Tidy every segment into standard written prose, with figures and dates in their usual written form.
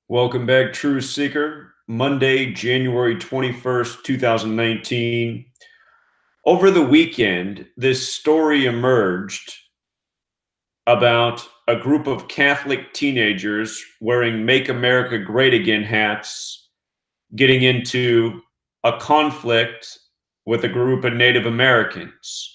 Welcome back, True Seeker. Monday, January 21st, 2019. Over the weekend, this story emerged about a group of Catholic teenagers wearing Make America Great Again hats getting into a conflict with a group of Native Americans.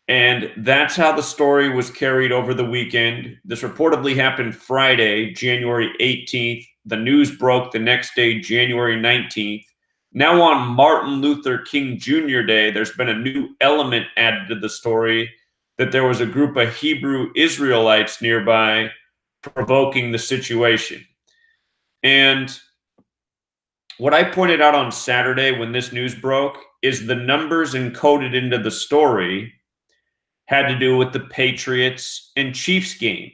And that's how the story was carried over the weekend. This reportedly happened Friday, January 18th. The news broke the next day, January 19th. Now, on Martin Luther King Jr. Day, there's been a new element added to the story that there was a group of Hebrew Israelites nearby provoking the situation. And what I pointed out on Saturday when this news broke is the numbers encoded into the story had to do with the Patriots and Chiefs game.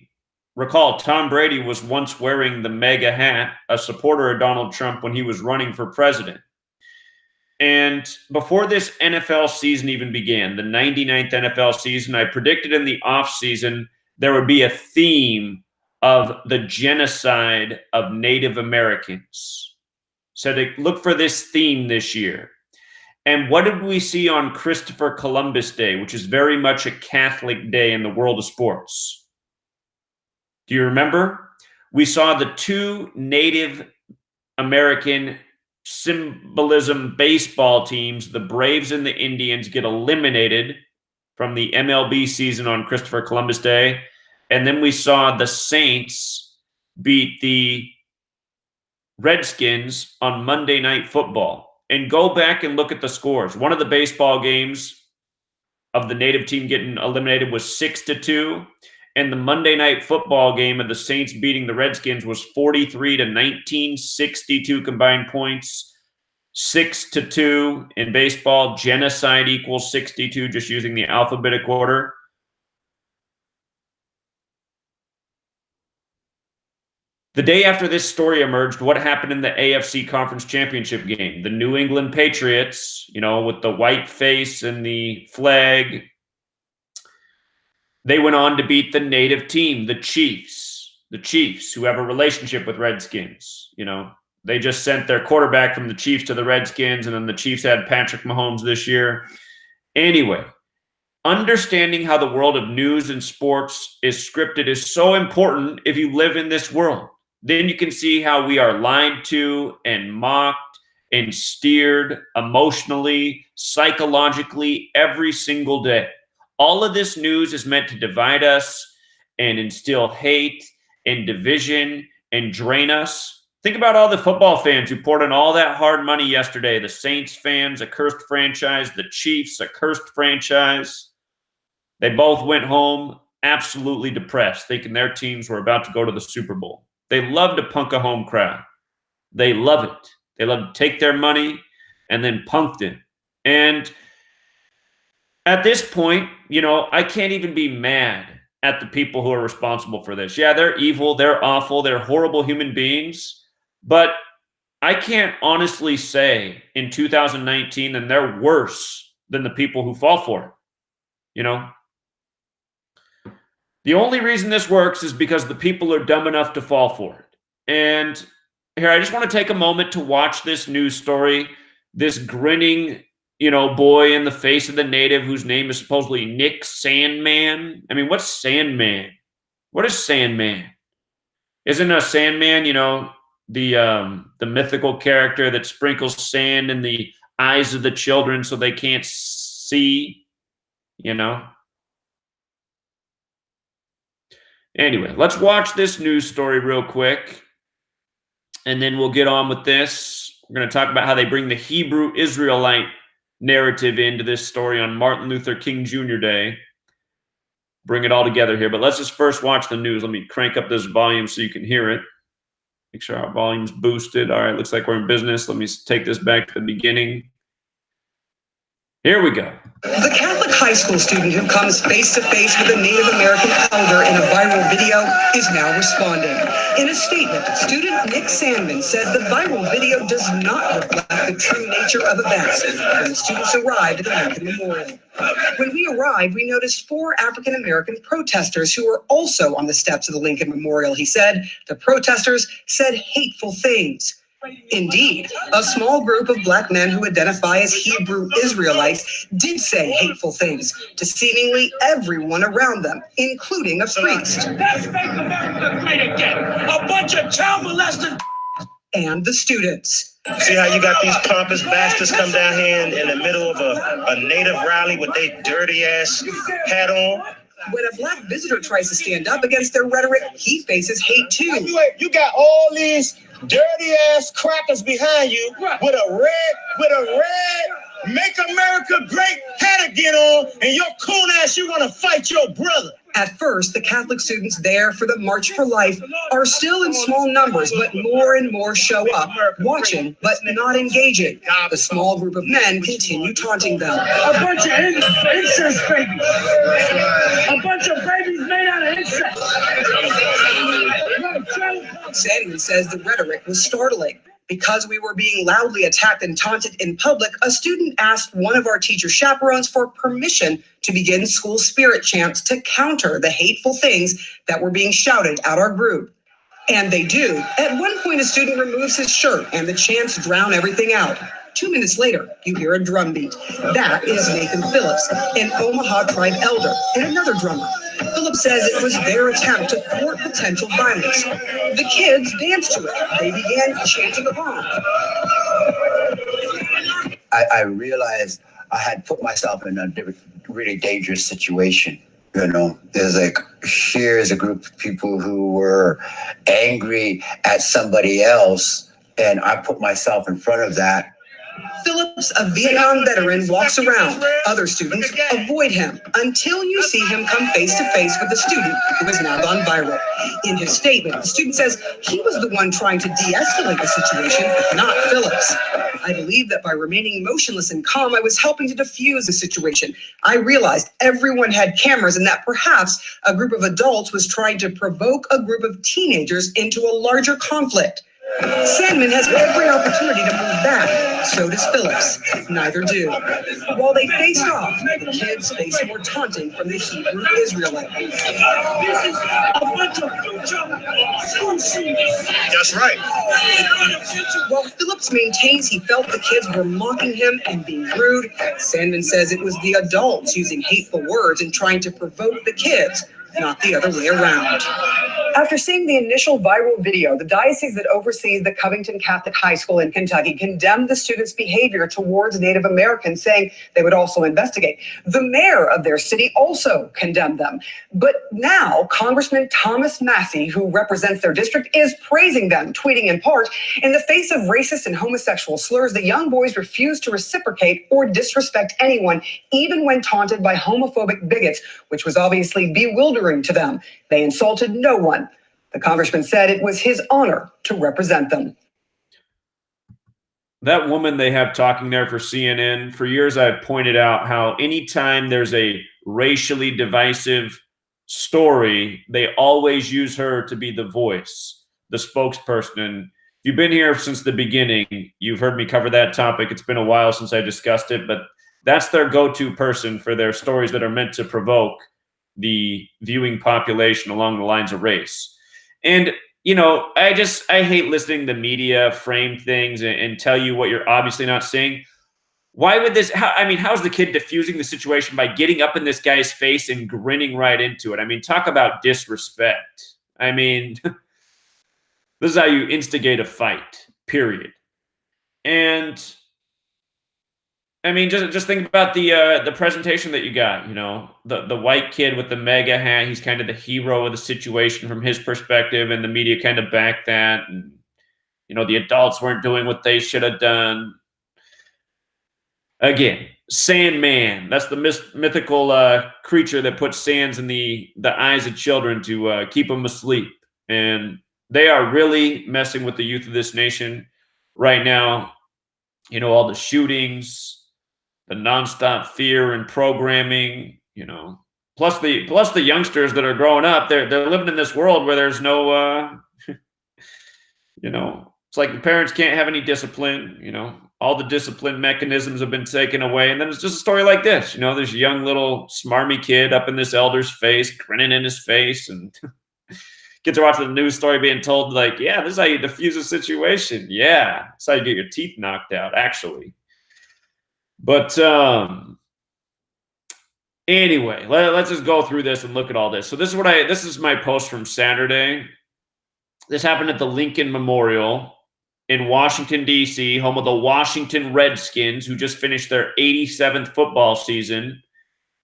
Recall, Tom Brady was once wearing the MAGA hat, a supporter of Donald Trump when he was running for president. And before this NFL season even began, the 99th NFL season, I predicted in the offseason there would be a theme of the genocide of Native Americans. So they look for this theme this year. And what did we see on Christopher Columbus Day, which is very much a Catholic day in the world of sports? Do you remember? We saw the two Native American symbolism baseball teams, the Braves and the Indians, get eliminated from the MLB season on Christopher Columbus Day. And then we saw the Saints beat the Redskins on Monday Night Football. And go back and look at the scores. One of the baseball games of the Native team getting eliminated was 6-2. And the Monday Night Football game of the Saints beating the Redskins was 43-19, 62 combined points, 6-2 in baseball. Genocide equals 62, just using the alphabetic order. The day after this story emerged, what happened in the AFC Conference Championship game? The New England Patriots, with the white face and the flag, they went on to beat the native team, the Chiefs, who have a relationship with Redskins. They just sent their quarterback from the Chiefs to the Redskins, and then the Chiefs had Patrick Mahomes this year. Anyway, understanding how the world of news and sports is scripted is so important if you live in this world. Then you can see how we are lied to and mocked and steered emotionally, psychologically every single day. All of this news is meant to divide us and instill hate and division and drain us. Think about all the football fans who poured in all that hard money yesterday. The Saints fans, a cursed franchise. The Chiefs, a cursed franchise. They both went home absolutely depressed, thinking their teams were about to go to the Super Bowl. They love to punk a home crowd. They love it. They love to take their money and then punk them. And at this point, I can't even be mad at the people who are responsible for this. Yeah, they're evil, they're awful, they're horrible human beings. But I can't honestly say in 2019 that they're worse than the people who fall for it. The only reason this works is because the people are dumb enough to fall for it. And here, I just want to take a moment to watch this news story. This grinning, boy in the face of the native whose name is supposedly Nick Sandman. I mean, what's Sandman? What is Sandman? Isn't a Sandman, the mythical character that sprinkles sand in the eyes of the children so they can't see, Anyway, let's watch this news story real quick, and then we'll get on with this. We're going to talk about how they bring the Hebrew Israelite narrative into this story on Martin Luther King Jr. Day. Bring it all together here, but let's just first watch the news. Let me crank up this volume so you can hear it. Make sure our volume's boosted. All right, looks like we're in business. Let me take this back to the beginning. Here we go. The Catholic high school student who comes face to face with a Native American elder in a viral video is now responding. In a statement, student Nick Sandman says the viral video does not reflect the true nature of events when the students arrived at the Lincoln Memorial. When we arrived, we noticed 4 African American protesters who were also on the steps of the Lincoln Memorial, he said. The protesters said hateful things. Indeed, a small group of Black men who identify as Hebrew Israelites did say hateful things to seemingly everyone around them, including a priest. Let's make America great again. A bunch of child molested and the students. See how you got these pompous bastards come down here in the middle of a native rally with their dirty ass hat on? When a Black visitor tries to stand up against their rhetoric, he faces hate too. You got all these dirty ass crackers behind you with a red Make America Great hat again on, and your coon ass, you're gonna fight your brother. At first, the Catholic students there for the March for Life are still in small numbers, but more and more show up, watching but not engaging. The small group of men continue taunting them. A bunch of incest babies. A bunch of babies made out of incest. Sandman says the rhetoric was startling. Because we were being loudly attacked and taunted in public, a student asked one of our teacher chaperones for permission to begin school spirit chants to counter the hateful things that were being shouted at our group. And they do. At one point, a student removes his shirt and the chants drown everything out. 2 minutes later, you hear a drum beat. That is Nathan Phillips, an Omaha tribe elder, and another drummer. Phillips says it was their attempt to thwart potential violence. The kids danced to it. They began chanting along. I realized I had put myself in a really dangerous situation. You know, here's a group of people who were angry at somebody else, and I put myself in front of that. Phillips, a Vietnam veteran, walks around. Other students avoid him until you see him come face to face with the student who has now gone viral. In his statement, the student says he was the one trying to de-escalate the situation, not Phillips. I believe that by remaining motionless and calm, I was helping to defuse the situation. I realized everyone had cameras and that perhaps a group of adults was trying to provoke a group of teenagers into a larger conflict. Sandman has every opportunity to move back. So does Phillips. Neither do. While they faced off, the kids face more taunting from the Hebrew Israelites. This is a bunch of That's right. While Phillips maintains he felt the kids were mocking him and being rude, Sandman says it was the adults using hateful words and trying to provoke the kids, not the other way around. After seeing the initial viral video, the diocese that oversees the Covington Catholic High School in Kentucky condemned the students' behavior towards Native Americans, saying they would also investigate. The mayor of their city also condemned them. But now Congressman Thomas Massey, who represents their district, is praising them, tweeting in part, "In the face of racist and homosexual slurs, the young boys refused to reciprocate or disrespect anyone, even when taunted by homophobic bigots, which was obviously bewildering to them. They insulted no one." The congressman said it was his honor to represent them. That woman they have talking there for CNN, for years I've pointed out how anytime there's a racially divisive story, they always use her to be the voice, the spokesperson. And if you've been here since the beginning, you've heard me cover that topic. It's been a while since I discussed it, but that's their go-to person for their stories that are meant to provoke the viewing population along the lines of race. And, you know, I hate listening to media frame things and tell you what you're obviously not seeing. Why would this, how's the kid diffusing the situation by getting up in this guy's face and grinning right into it? I mean, talk about disrespect. I mean, this is how you instigate a fight, period. And I mean, just think about the presentation that you got. You know, the white kid with the mega hat. He's kind of the hero of the situation from his perspective, and the media kind of backed that. And you know, the adults weren't doing what they should have done. Again, Sandman. That's the mythical creature that puts sands in the eyes of children to keep them asleep. And they are really messing with the youth of this nation right now. You know, all the shootings. the nonstop fear and programming, plus the youngsters that are growing up, they're living in this world where there's no, it's like the parents can't have any discipline, all the discipline mechanisms have been taken away. And then it's just a story like this, this young little smarmy kid up in this elder's face, grinning in his face, and kids are watching the news story being told, like, yeah, this is how you diffuse a situation. Yeah, this is how you get your teeth knocked out, actually. But anyway, let's just go through this and look at all this. So this is my post from Saturday. This happened at the Lincoln Memorial in Washington, D.C., home of the Washington Redskins, who just finished their 87th football season.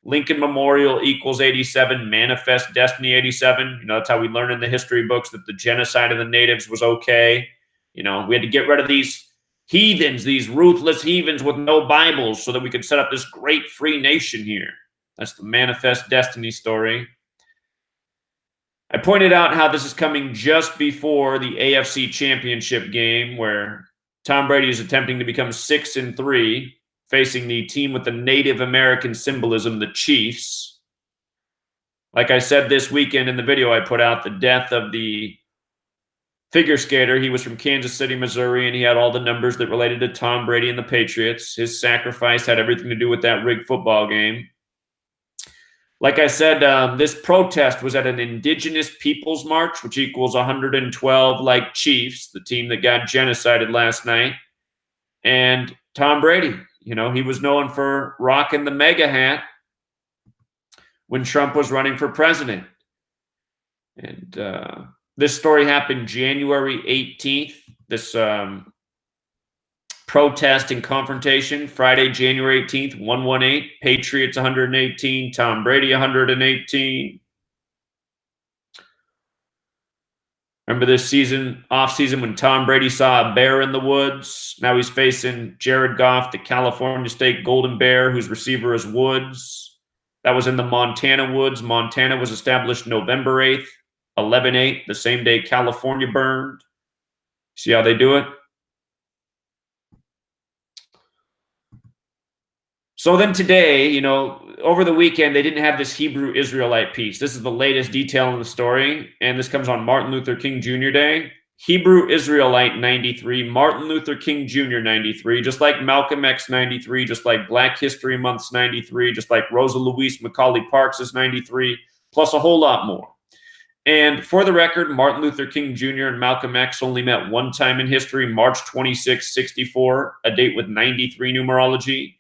Lincoln Memorial equals 87, manifest destiny 87. That's how we learn in the history books that the genocide of the natives was okay. We had to get rid of these heathens, these ruthless heathens with no Bibles, so that we could set up this great free nation here. That's the manifest destiny story. I pointed out how this is coming just before the AFC Championship game, where Tom Brady is attempting to become 6-3, facing the team with the Native American symbolism, the Chiefs. Like I said this weekend in the video I put out, the death of the figure skater. He was from Kansas City, Missouri, and he had all the numbers that related to Tom Brady and the Patriots. His sacrifice had everything to do with that rigged football game. Like I said, this protest was at an Indigenous Peoples March, which equals 112 like Chiefs, the team that got genocided last night. And Tom Brady, he was known for rocking the mega hat when Trump was running for president. And this story happened January 18th, this protest and confrontation, Friday, January 18th, 118, Patriots 118, Tom Brady 118. Remember this off-season, when Tom Brady saw a bear in the woods? Now he's facing Jared Goff, the California State Golden Bear, whose receiver is Woods. That was in the Montana woods. Montana was established November 8th, 11/8, the same day California burned. See how they do it? So then today, over the weekend, they didn't have this Hebrew Israelite piece. This is the latest detail in the story, and this comes on Martin Luther King Jr. Day. Hebrew Israelite 93, Martin Luther King Jr. 93, just like Malcolm X 93, just like Black History Month's 93, just like Rosa Louise Macaulay Parks is 93, plus a whole lot more. And for the record, Martin Luther King Jr. and Malcolm X only met one time in history, March 26, 64, a date with 93 numerology.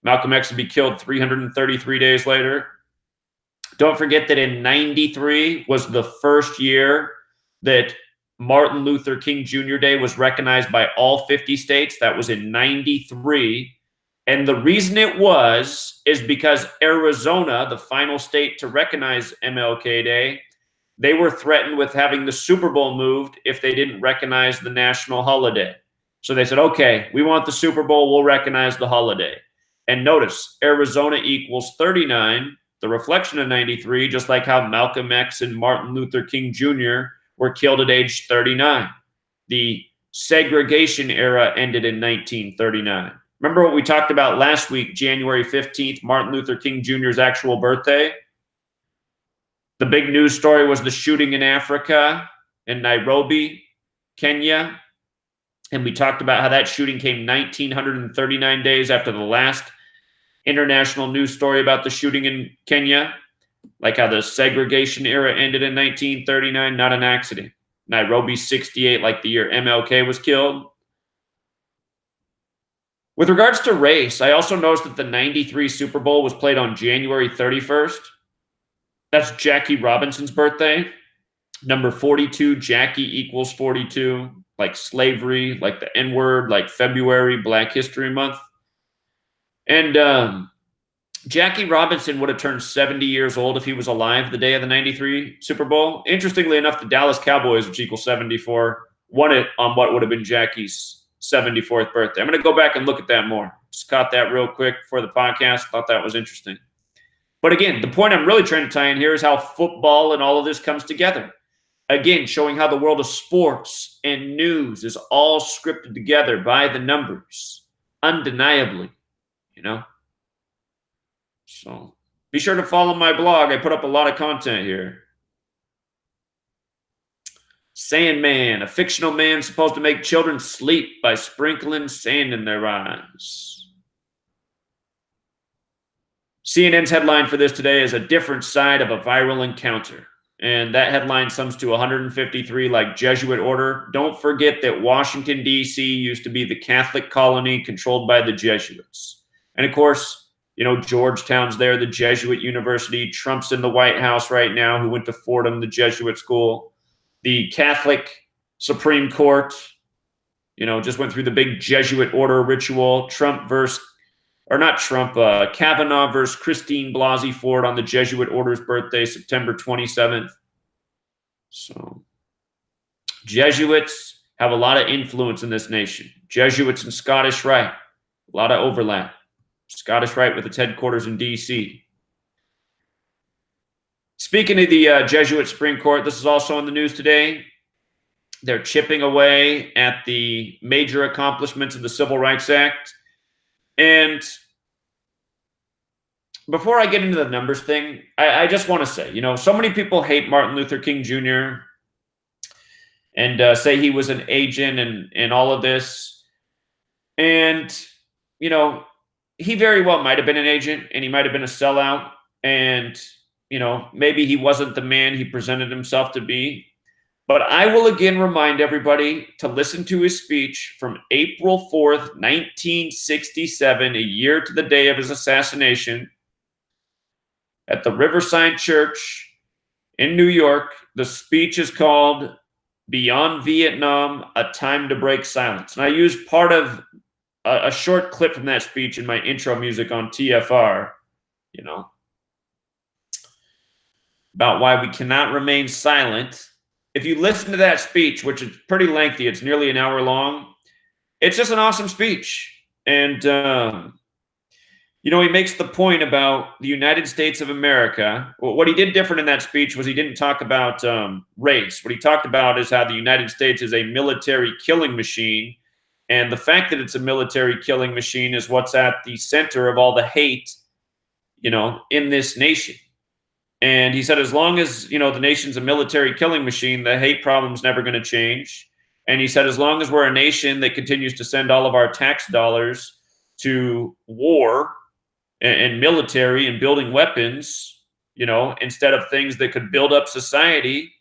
Malcolm X would be killed 333 days later. Don't forget that in 93 was the first year that Martin Luther King Jr. Day was recognized by all 50 states. That was in 93. And the reason it is because Arizona, the final state to recognize MLK Day, they were threatened with having the Super Bowl moved if they didn't recognize the national holiday. So they said, okay, we want the Super Bowl, we'll recognize the holiday. And notice, Arizona equals 39, the reflection of 93, just like how Malcolm X and Martin Luther King Jr. were killed at age 39. The segregation era ended in 1939. Remember what we talked about last week, January 15th, Martin Luther King Jr.'s actual birthday? The big news story was the shooting in Africa, in Nairobi, Kenya. And we talked about how that shooting came 1,939 days after the last international news story about the shooting in Kenya, like how the segregation era ended in 1939, not an accident. Nairobi 68, like the year MLK was killed. With regards to race, I also noticed that the 93 Super Bowl was played on January 31st. That's Jackie Robinson's birthday. Number 42, Jackie equals 42, like slavery, like the N-word, like February, Black History Month. And Jackie Robinson would have turned 70 years old if he was alive the day of the 93 Super Bowl. Interestingly enough, the Dallas Cowboys, which equals 74, won it on what would have been Jackie's 74th birthday. I'm going to go back and look at that more. Just caught that real quick for the podcast. Thought that was interesting. But again, the point I'm really trying to tie in here is how football and all of this comes together. Again, showing how the world of sports and news is all scripted together by the numbers, undeniably. you know? So be sure to follow my blog. I put up a lot of content here. Sandman, a fictional man supposed to make children sleep by sprinkling sand in their eyes. CNN's headline for this today is a different side of a viral encounter. And that headline sums to 153 like Jesuit order. Don't forget that Washington, D.C. used to be the Catholic colony controlled by the Jesuits. And of course, you know, Georgetown's there, the Jesuit university. Trump's in the White House right now, who went to Fordham, the Jesuit school. The Catholic Supreme Court, you know, just went through the big Jesuit order ritual. Kavanaugh versus Christine Blasey Ford on the Jesuit order's birthday, September 27th. So Jesuits have a lot of influence in this nation. Jesuits and Scottish Rite, a lot of overlap. Scottish Rite with its headquarters in D.C. Speaking of the Jesuit Supreme Court, this is also in the news today. They're chipping away at the major accomplishments of the Civil Rights Act. And before I get into the numbers thing, I just want to say, you know, so many people hate Martin Luther King Jr. and say he was an agent and all of this. And, you know, he very well might have been an agent and he might have been a sellout. And, you know, maybe he wasn't the man he presented himself to be. But I will again remind everybody to listen to his speech from April 4th, 1967, a year to the day of his assassination, at the Riverside Church in New York. The speech is called Beyond Vietnam, A Time to Break Silence. And I used part of a short clip from that speech in my intro music on TFR, you know, about why we cannot remain silent. If you listen to that speech, which is pretty lengthy, it's nearly an hour long, it's just an awesome speech. And, you know, he makes the point about the United States of America. What he did different in that speech was he didn't talk about race. What he talked about is how the United States is a military killing machine. And the fact that it's a military killing machine is what's at the center of all the hate, you know, in this nation. And he said, as long as, you know, the nation's a military killing machine, the hate problem's never going to change. And he said, as long as we're a nation that continues to send all of our tax dollars to war and military and building weapons, you know, instead of things that could build up society,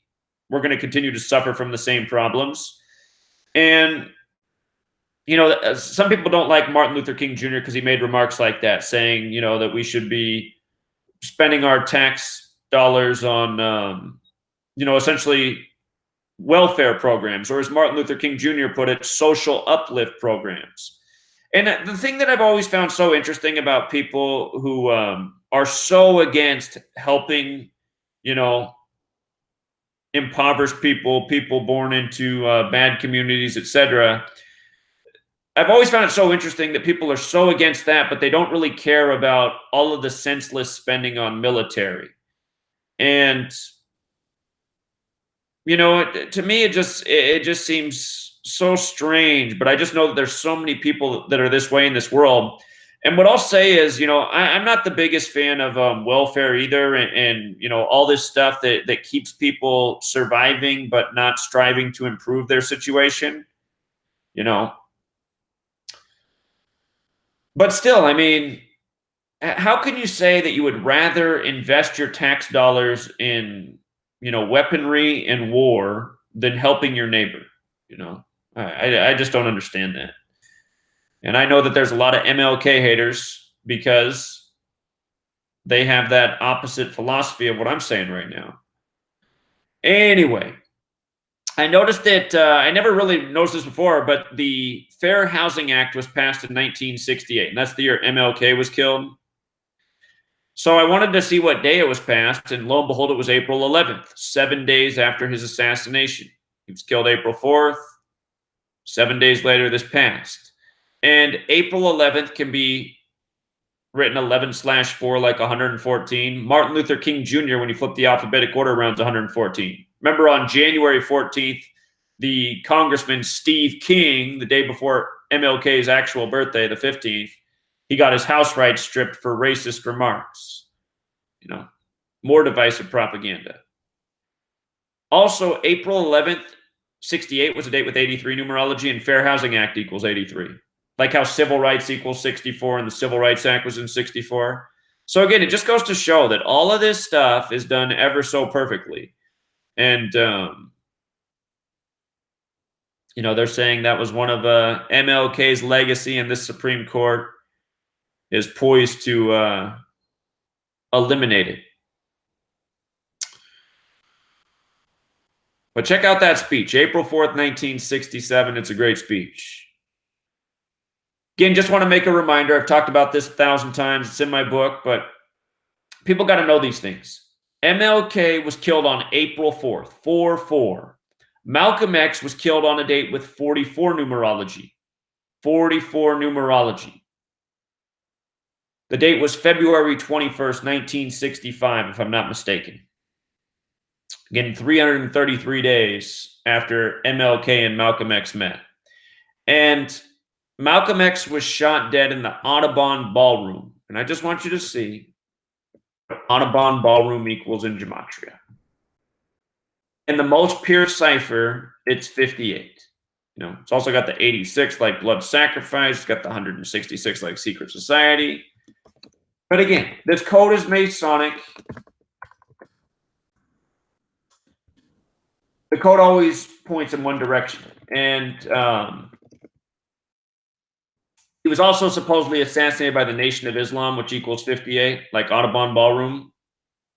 we're going to continue to suffer from the same problems. And, you know, some people don't like Martin Luther King Jr. because he made remarks like that, saying, you know, that we should be spending our tax dollars on, you know, essentially welfare programs, or as Martin Luther King Jr. put it, social uplift programs. And the thing that I've always found so interesting about people who are so against helping, you know, impoverished people, people born into bad communities, etc., I've always found it so interesting that people are so against that, but they don't really care about all of the senseless spending on military. And, you know, to me, it just seems so strange, but I just know that there's so many people that are this way in this world. And what I'll say is, you know, I'm not the biggest fan of welfare either. And, you know, all this stuff that keeps people surviving, but not striving to improve their situation, you know. But still, I mean, how can you say that you would rather invest your tax dollars in, you know, weaponry and war than helping your neighbor? You know, I just don't understand that. And I know that there's a lot of MLK haters because they have that opposite philosophy of what I'm saying right now. Anyway, I noticed that I never really noticed this before, but the Fair Housing Act was passed in 1968, and that's the year MLK was killed. So I wanted to see what day it was passed, and lo and behold, it was April 11th, 7 days after his assassination. He was killed April 4th. 7 days later, this passed. And April 11th can be written 11/4 like 114. Martin Luther King Jr., when you flip the alphabetic order around, is 114. Remember on January 14th, the Congressman Steve King, the day before MLK's actual birthday, the 15th, He got his house rights stripped for racist remarks. You know, more divisive propaganda. Also, April 11th, 68 was a date with 83 numerology, and Fair Housing Act equals 83. Like how civil rights equals 64 and the Civil Rights Act was in 64. So again, it just goes to show that all of this stuff is done ever so perfectly. And, you know, they're saying that was one of MLK's legacy, and this Supreme Court is poised to eliminate it. But check out that speech, April 4th, 1967. It's a great speech. Again, just want to make a reminder. I've talked about this 1,000 times. It's in my book, but people got to know these things. MLK was killed on April 4th, 4-4. Malcolm X was killed on a date with 44 numerology. 44 numerology. The date was February 21st, 1965, if I'm not mistaken. Again, 333 days after MLK and Malcolm X met. And Malcolm X was shot dead in the Audubon Ballroom. And I just want you to see what Audubon Ballroom equals in Gematria. In the most pure cipher, it's 58. You know, it's also got the 86 like blood sacrifice. It's got the 166 like secret society. But again, this code is Masonic. The code always points in one direction. And he was also supposedly assassinated by the Nation of Islam, which equals 58, like Audubon Ballroom.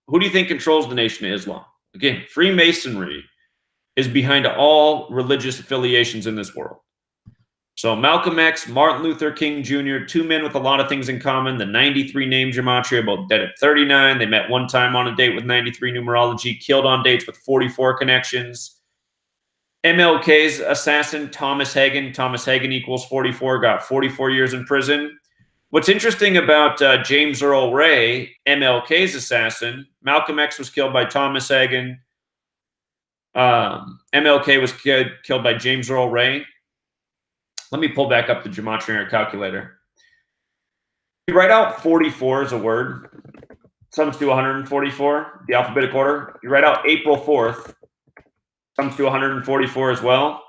Who do you think controls the Nation of Islam? Again, Freemasonry is behind all religious affiliations in this world. So Malcolm X, Martin Luther King Jr., two men with a lot of things in common. The 93 name Gematria, both dead at 39. They met one time on a date with 93 numerology, killed on dates with 44 connections. MLK's assassin, Thomas Hagen. Thomas Hagen equals 44, got 44 years in prison. What's interesting about James Earl Ray, MLK's assassin, Malcolm X was killed by Thomas Hagen. MLK was killed by James Earl Ray. Let me pull back up the Gematria calculator. You write out 44 as a word. Sums to 144, the alphabetic order. You write out April 4th. Sums to 144 as well.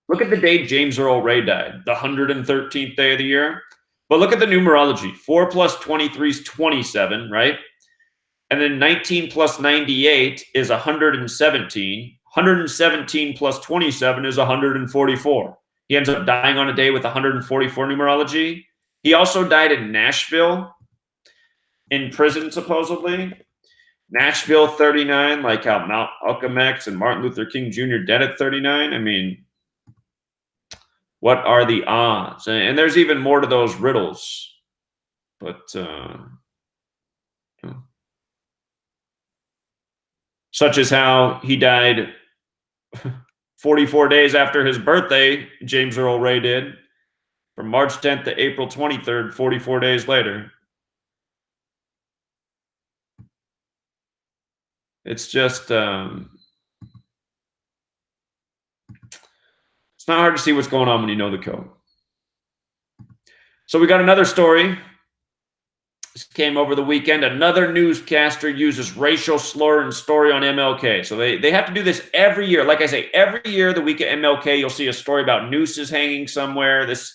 Look at the day James Earl Ray died, the 113th day of the year. But look at the numerology. 4 plus 23 is 27, right? And then 19 plus 98 is 117. 117 plus 27 is 144. He ends up dying on a day with 144 numerology. He also died in Nashville, in prison, supposedly. Nashville, 39, like how Malcolm X and Martin Luther King Jr. dead at 39. I mean, what are the odds? And there's even more to those riddles. But, such as how he died 44 days after his birthday, James Earl Ray did, from March 10th to April 23rd, 44 days later. It's just, it's not hard to see what's going on when you know the code. So we got another story. This came over the weekend. Another newscaster uses racial slur and story on MLK. So they have to do this every year. Like I say, every year, the week of MLK, you'll see a story about nooses hanging somewhere. This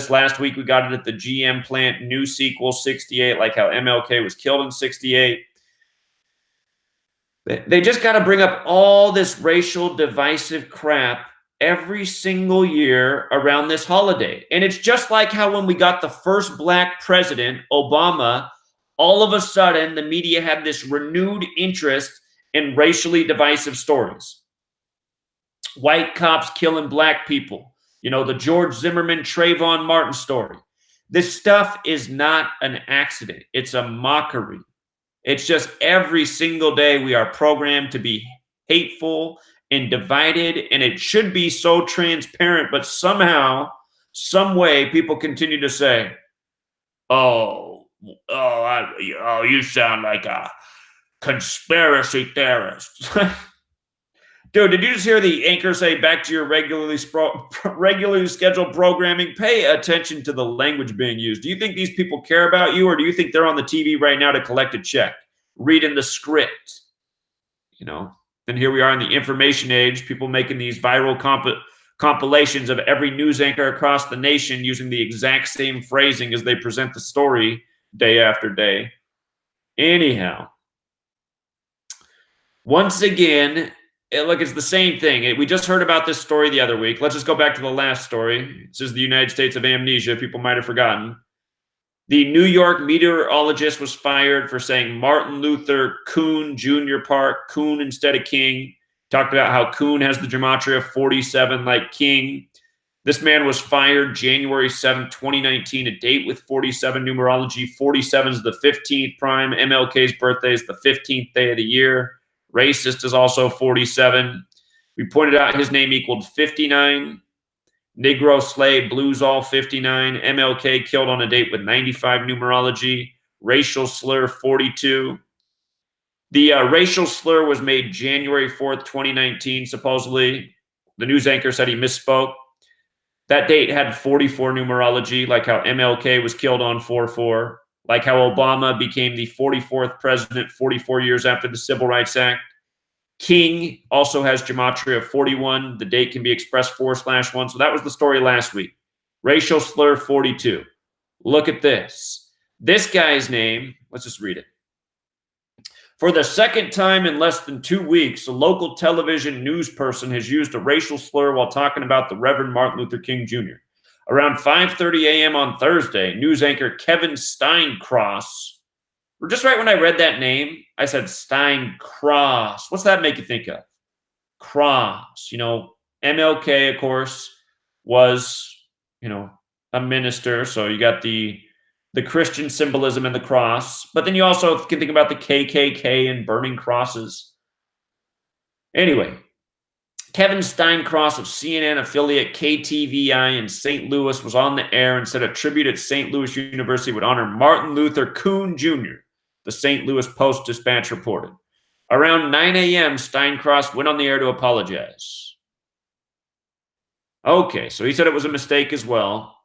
last week, we got it at the GM plant, noose equals 68, like how MLK was killed in 68. They just got to bring up all this racial divisive crap every single year around this holiday. And it's just like how when we got the first black president, Obama, all of a sudden the media had this renewed interest in racially divisive stories. White cops killing black people. You know, the George Zimmerman, Trayvon Martin story. This stuff is not an accident. It's a mockery. It's just every single day we are programmed to be hateful and divided, and it should be so transparent, but somehow, some way, people continue to say, you sound like a conspiracy theorist. Dude, did you just hear the anchor say back to your regularly scheduled programming? Pay attention to the language being used. Do you think these people care about you, or do you think they're on the TV right now to collect a check, reading the script? You know, then here we are in the information age, people making these viral compilations of every news anchor across the nation using the exact same phrasing as they present the story day after day. Anyhow, once again, look, it's the same thing. We just heard about this story the other week. Let's just go back to the last story. This is the United States of amnesia. People might have forgotten. The New York meteorologist was fired for saying Martin Luther Coon Jr. Park, Coon instead of King. Talked about how Coon has the gematria 47 like King. This man was fired January 7th, 2019, a date with 47 numerology. 47 is the 15th prime. MLK's birthday is the 15th day of the year. Racist is also 47. We pointed out his name equaled 59. Negro slave, blues all 59. MLK killed on a date with 95 numerology. Racial slur 42. The racial slur was made January 4th, 2019, supposedly. The news anchor said he misspoke. That date had 44 numerology, like how MLK was killed on 4/4, like how Obama became the 44th president 44 years after the Civil Rights Act. King also has gematria of 41. The date can be expressed 4/1. So that was the story last week. Racial slur 42. Look at this. This guy's name, let's just read it. For the second time in less than 2 weeks, a local television news person has used a racial slur while talking about the Reverend Martin Luther King Jr. Around 5:30 a.m. on Thursday, news anchor Kevin Steincross, or just right when I read that name, I said Steincross. What's that make you think of? Cross. You know, MLK, of course, was, you know, a minister. So you got the Christian symbolism in the cross. But then you also can think about the KKK and burning crosses. Anyway, Kevin Steincross of CNN affiliate KTVI in St. Louis was on the air and said a tribute at St. Louis University would honor Martin Luther Coon Jr., the St. Louis Post-Dispatch reported. Around 9 a.m., Steincross went on the air to apologize. Okay, so he said it was a mistake as well.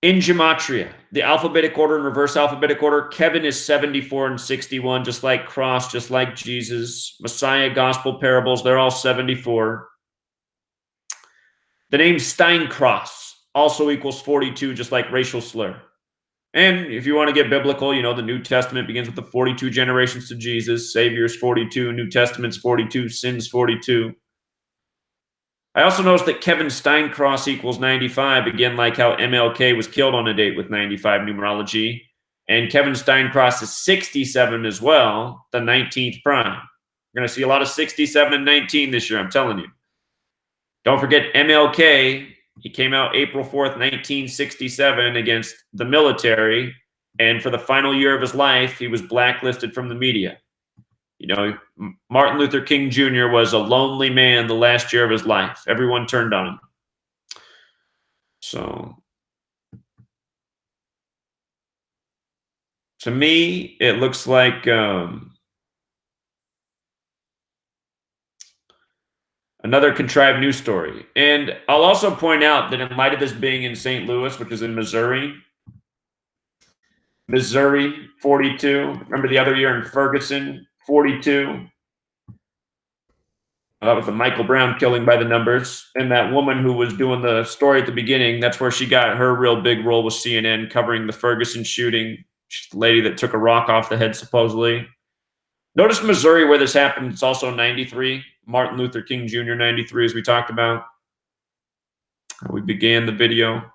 In gematria, the alphabetic order and reverse alphabetic order, Kevin is 74 and 61, just like Cross, just like Jesus. Messiah, Gospel, Parables, they're all 74. The name Steincross also equals 42, just like racial slur. And if you want to get biblical, you know, the New Testament begins with the 42 generations to Jesus. Savior's 42, New Testament's 42, sin's 42. I also noticed that Kevin Steincross equals 95, again, like how MLK was killed on a date with 95 numerology. And Kevin Steincross is 67 as well, the 19th prime. We're going to see a lot of 67 and 19 this year, I'm telling you. Don't forget MLK. He came out April 4th, 1967 against the military. And for the final year of his life, he was blacklisted from the media. You know, Martin Luther King Jr. was a lonely man the last year of his life. Everyone turned on him. So, to me, it looks like another contrived news story. And I'll also point out that in light of this being in St. Louis, which is in Missouri, 42. Remember the other year in Ferguson, 42. That was the Michael Brown killing by the numbers. And that woman who was doing the story at the beginning, that's where she got her real big role with CNN, covering the Ferguson shooting. She's the lady that took a rock off the head, supposedly. Notice Missouri, where this happened, it's also 93. Martin Luther King Jr., 93, as we talked about. We began the video.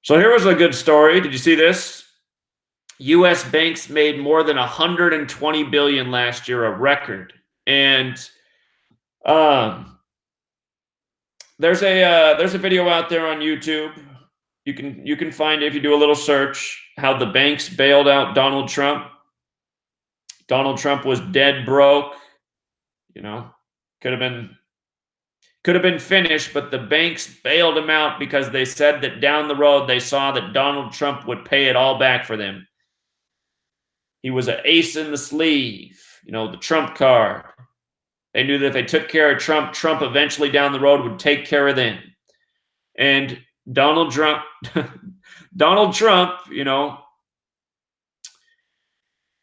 So here was a good story. Did you see this? U.S. banks made more than $120 billion last year, a record. And there's a video out there on YouTube. You can find it if you do a little search, how the banks bailed out Donald Trump. Donald Trump was dead broke. You know, could have been Could have been finished, but the banks bailed him out because they said that down the road they saw that Donald Trump would pay it all back for them. He was an ace in the sleeve, the Trump card. They knew that if they took care of Trump, Trump eventually down the road would take care of them. And Donald Trump,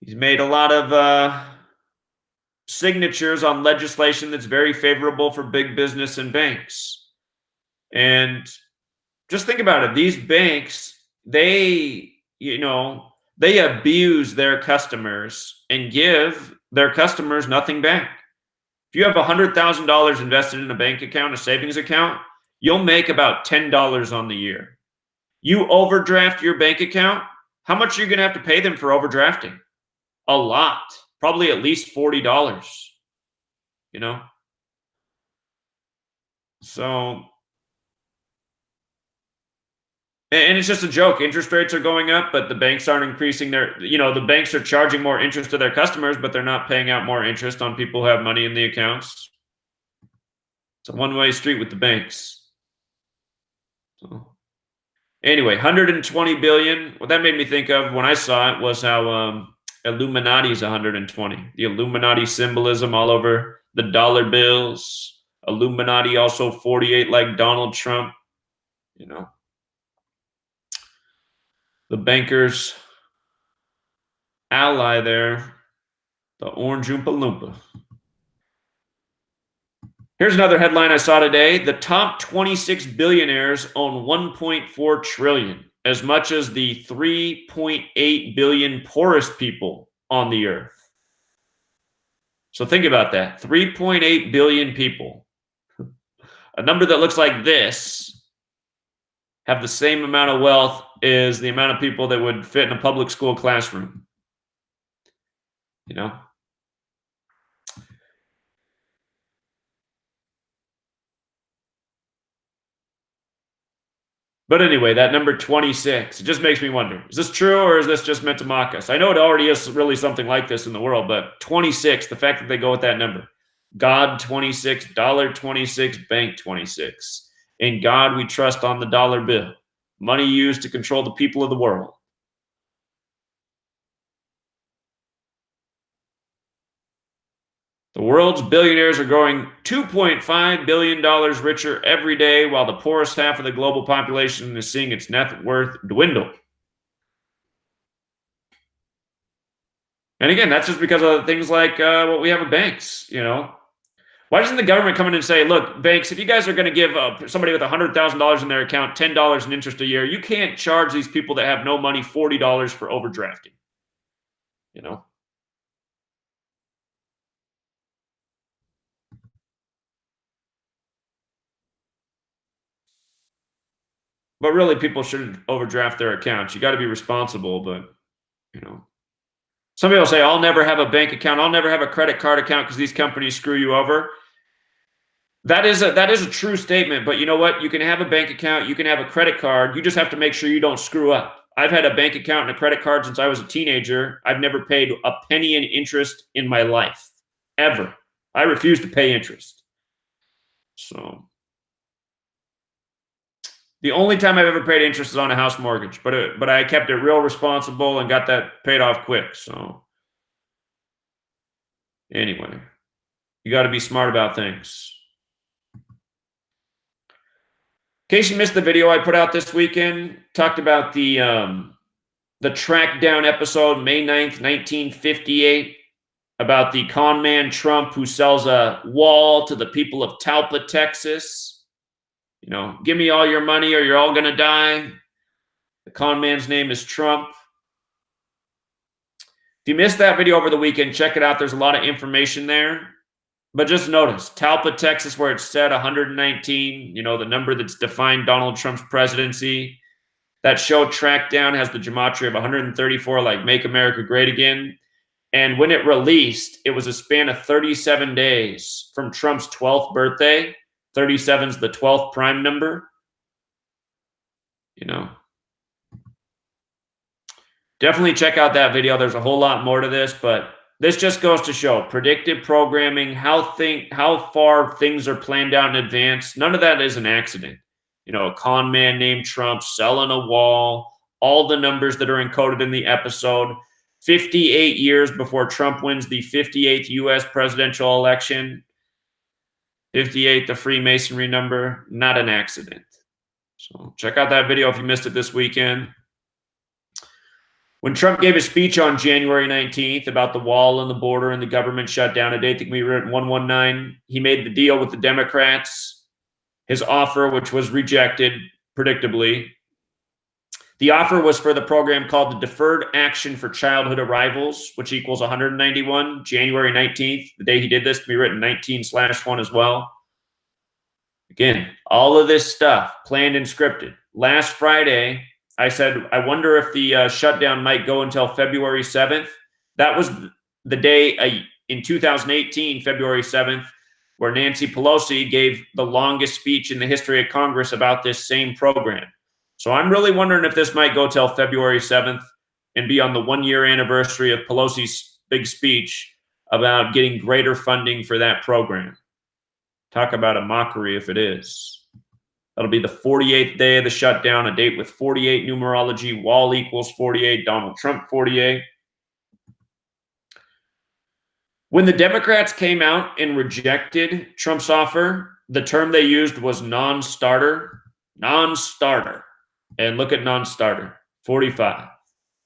he's made a lot of signatures on legislation that's very favorable for big business and banks. And just think about it. These banks, they abuse their customers and give their customers nothing back. If you have $100,000 invested in a bank account, a savings account, you'll make about $10 on the year. You overdraft your bank account, how much are you going to have to pay them for overdrafting? A lot. Probably at least $40, So, and it's just a joke. Interest rates are going up, but the banks aren't increasing the banks are charging more interest to their customers, but they're not paying out more interest on people who have money in the accounts. It's a one-way street with the banks. So, anyway, 120 billion. What that made me think of when I saw it was how Illuminati's 120. The Illuminati symbolism all over the dollar bills. Illuminati also 48 like Donald Trump. The bankers' ally there, the Orange Oompa Loompa. Here's another headline I saw today. The top 26 billionaires own 1.4 trillion, as much as the 3.8 billion poorest people on the earth. So think about that. 3.8 billion people. A number that looks like this have the same amount of wealth as the amount of people that would fit in a public school classroom. But anyway, that number 26, it just makes me wonder, is this true or is this just meant to mock us? I know it already is really something like this in the world, but 26, the fact that they go with that number. God 26, dollar 26, bank 26. In God we trust on the dollar bill. Money used to control the people of the world. The world's billionaires are growing $2.5 billion richer every day, while the poorest half of the global population is seeing its net worth dwindle. And again, that's just because of things like what we have with banks, Why doesn't the government come in and say, look, banks, if you guys are going to give somebody with $100,000 in their account $10 in interest a year, you can't charge these people that have no money $40 for overdrafting, But really, people shouldn't overdraft their accounts. You got to be responsible, but, Some people say, I'll never have a bank account. I'll never have a credit card account because these companies screw you over. That is a true statement, but you know what? You can have a bank account. You can have a credit card. You just have to make sure you don't screw up. I've had a bank account and a credit card since I was a teenager. I've never paid a penny in interest in my life, ever. I refuse to pay interest. So the only time I've ever paid interest is on a house mortgage, but I kept it real responsible and got that paid off quick. So anyway, you got to be smart about things. In case you missed the video I put out this weekend, talked about the track down episode, May 9th, 1958, about the con man Trump who sells a wall to the people of Talpa, Texas. Give me all your money or you're all going to die. The con man's name is Trump. If you missed that video over the weekend, check it out. There's a lot of information there. But just notice, Talpa, Texas, where it said 119, the number that's defined Donald Trump's presidency. That show tracked down has the gematria of 134, like Make America Great Again. And when it released, it was a span of 37 days from Trump's 12th birthday. 37's the 12th prime number. Definitely check out that video. There's a whole lot more to this, but This just goes to show predictive programming, how far things are planned out in advance. None of that is an accident. You know, a con man named Trump selling a wall, all the numbers that are encoded in the episode. 58 years before Trump wins the 58th U.S. presidential election. 58, the Freemasonry number, not an accident. So check out that video if you missed it this weekend. When Trump gave a speech on January 19th about the wall and the border and the government shutdown, a date that can be written 119, he made the deal with the Democrats, his offer, which was rejected, predictably. The offer was for the program called the Deferred Action for Childhood Arrivals, which equals 191. January 19th, the day he did this, can be written 19/1 as well. Again, all of this stuff planned and scripted. Last Friday, I said, I wonder if the shutdown might go until February 7th. That was the day in 2018, February 7th, where Nancy Pelosi gave the longest speech in the history of Congress about this same program. So I'm really wondering if this might go till February 7th and be on the 1-year anniversary of Pelosi's big speech about getting greater funding for that program. Talk about a mockery if it is. That'll be the 48th day of the shutdown, a date with 48 numerology, wall equals 48, Donald Trump 48. When the Democrats came out and rejected Trump's offer, the term they used was non-starter. Non-starter. And look at non-starter, 45,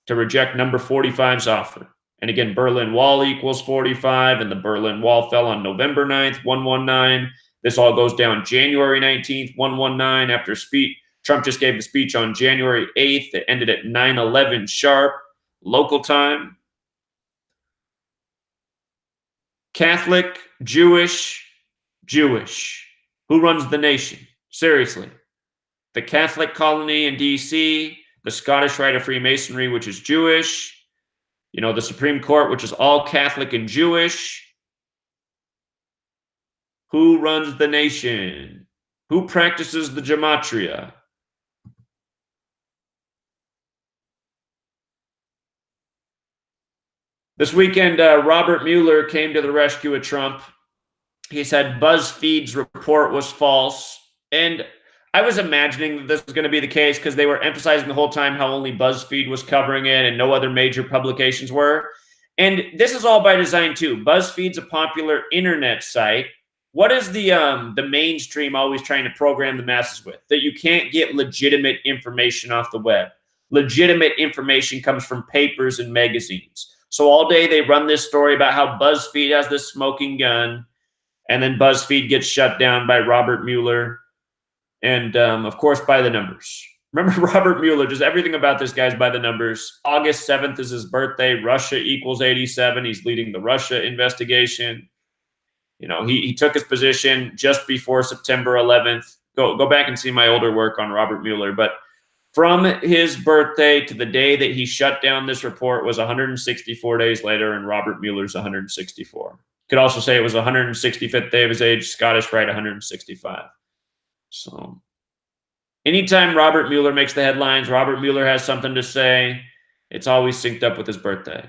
to reject number 45's offer. And again, Berlin Wall equals 45, and the Berlin Wall fell on November 9th, 119. This all goes down January 19th, 119. After Trump just gave the speech on January 8th. It ended at 9/11 sharp, local time. Catholic, Jewish, Jewish. Who runs the nation? Seriously. The Catholic colony in D.C., the Scottish Rite of Freemasonry, which is Jewish, you know, the Supreme Court, which is all Catholic and Jewish. Who runs the nation? Who practices the Gematria? This weekend, Robert Mueller came to the rescue of Trump. He said BuzzFeed's report was false. And I was imagining that this was going to be the case because they were emphasizing the whole time how only BuzzFeed was covering it and no other major publications were. And this is all by design too. BuzzFeed's a popular internet site. What is the mainstream always trying to program the masses with? That you can't get legitimate information off the web. Legitimate information comes from papers and magazines. So all day they run this story about how BuzzFeed has this smoking gun, and then BuzzFeed gets shut down by Robert Mueller. And, of course, by the numbers. Remember, Robert Mueller, just everything about this guy's by the numbers. August 7th is his birthday. Russia equals 87. He's leading the Russia investigation. You know, he took his position just before September 11th. Go back and see my older work on Robert Mueller. But from his birthday to the day that he shut down this report was 164 days later, and Robert Mueller's 164. Could also say it was 165th day of his age, Scottish Rite 165. So anytime Robert Mueller makes the headlines, Robert Mueller has something to say, it's always synced up with his birthday.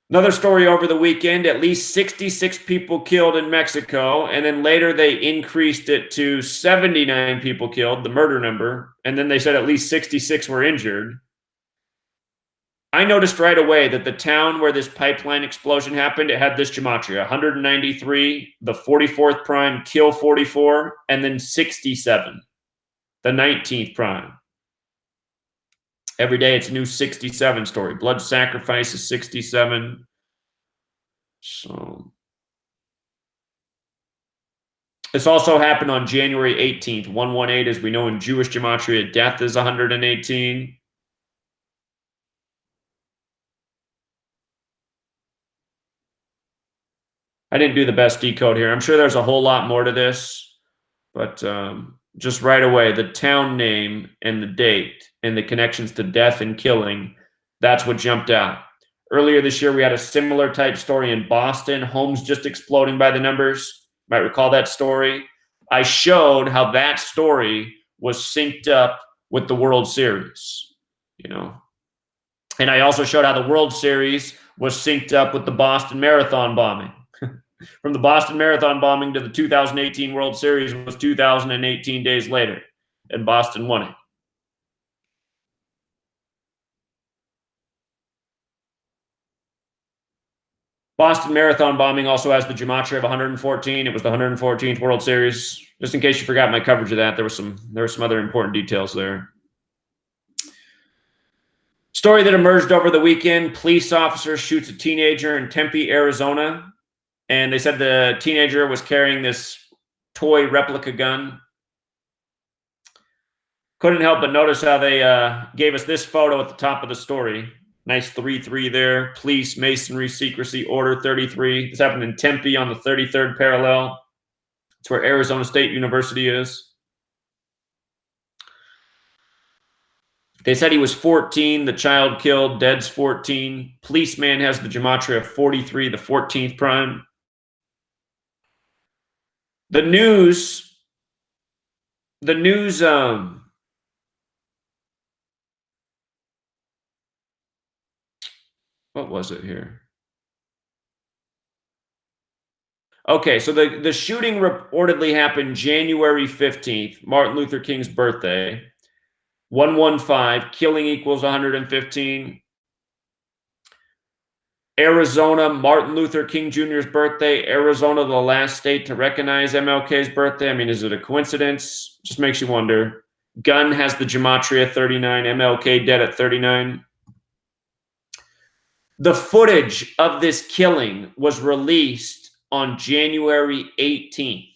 Another story over the weekend, at least 66 people killed in Mexico, and then later they increased it to 79 people killed, the murder number, and then they said at least 66 were injured. I noticed right away that the town where this pipeline explosion happened, it had this gematria, 193, the 44th prime, kill 44, and then 67, the 19th prime. Every day it's a new 67 story. Blood sacrifice is 67. So this also happened on January 18th, 118, as we know in Jewish gematria, death is 118. I didn't do the best decode here. I'm sure there's a whole lot more to this, but just right away, the town name and the date and the connections to death and killing, that's what jumped out. Earlier this year, we had a similar type story in Boston, homes just exploding by the numbers. You might recall that story. I showed how that story was synced up with the World Series. You know, And I also showed how the World Series was synced up with the Boston Marathon bombing. From the Boston Marathon bombing to the 2018 World Series was 2018 days later, and Boston won it. Boston Marathon bombing also has the Gematria of 114. It was the 114th World Series. Just in case you forgot my coverage of that, there were some other important details there. Story that emerged over the weekend: police officer shoots a teenager in Tempe, Arizona. And they said the teenager was carrying this toy replica gun. Couldn't help but notice how they gave us this photo at the top of the story. Nice 3-3 there. Police, masonry, secrecy, order 33. This happened in Tempe on the 33rd parallel. It's where Arizona State University is. They said he was 14. The child killed, dead's 14. Policeman has the Gematria of 43, the 14th prime. The news, what was it here? Okay, so the shooting reportedly happened January 15th, Martin Luther King's birthday. 115, killing equals 115. Arizona, Martin Luther King Jr.'s birthday. Arizona, the last state to recognize MLK's birthday. I mean, is it a coincidence? Just makes you wonder. Gun has the Gematria 39. MLK dead at 39. The footage of this killing was released on January 18th.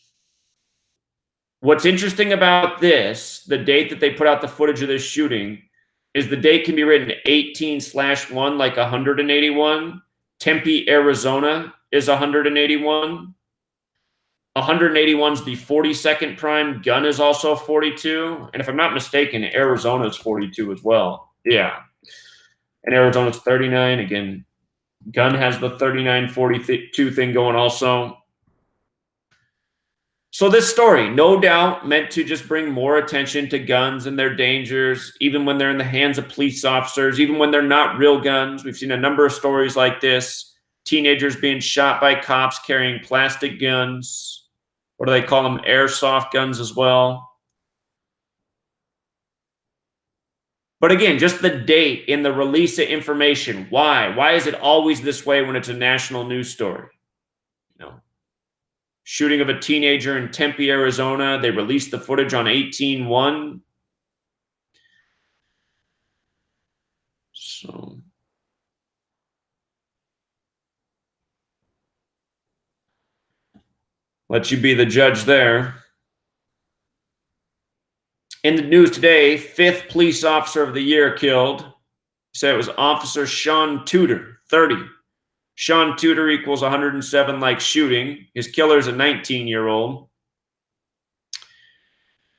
What's interesting about this, the date that they put out the footage of this shooting, is the date can be written 18/1, like 181. Tempe, Arizona is 181. 181 is the 42nd prime. Gun is also 42. And if I'm not mistaken, Arizona is 42 as well. Yeah. And Arizona's 39. Again, Gun has the 39-42 thing going also. So this story, no doubt, meant to just bring more attention to guns and their dangers, even when they're in the hands of police officers, even when they're not real guns. We've seen a number of stories like this. Teenagers being shot by cops carrying plastic guns. What do they call them? Airsoft guns as well. But again, just the date in the release of information. Why? Why is it always this way when it's a national news story? You know, shooting of a teenager in Tempe, Arizona. They released the footage on 18/1. So let you be the judge there. In the news today, 5th police officer of the year killed. Said it was Officer Sean Tudor, 30. Sean Tudor equals 107 like shooting. His killer is a 19-year-old.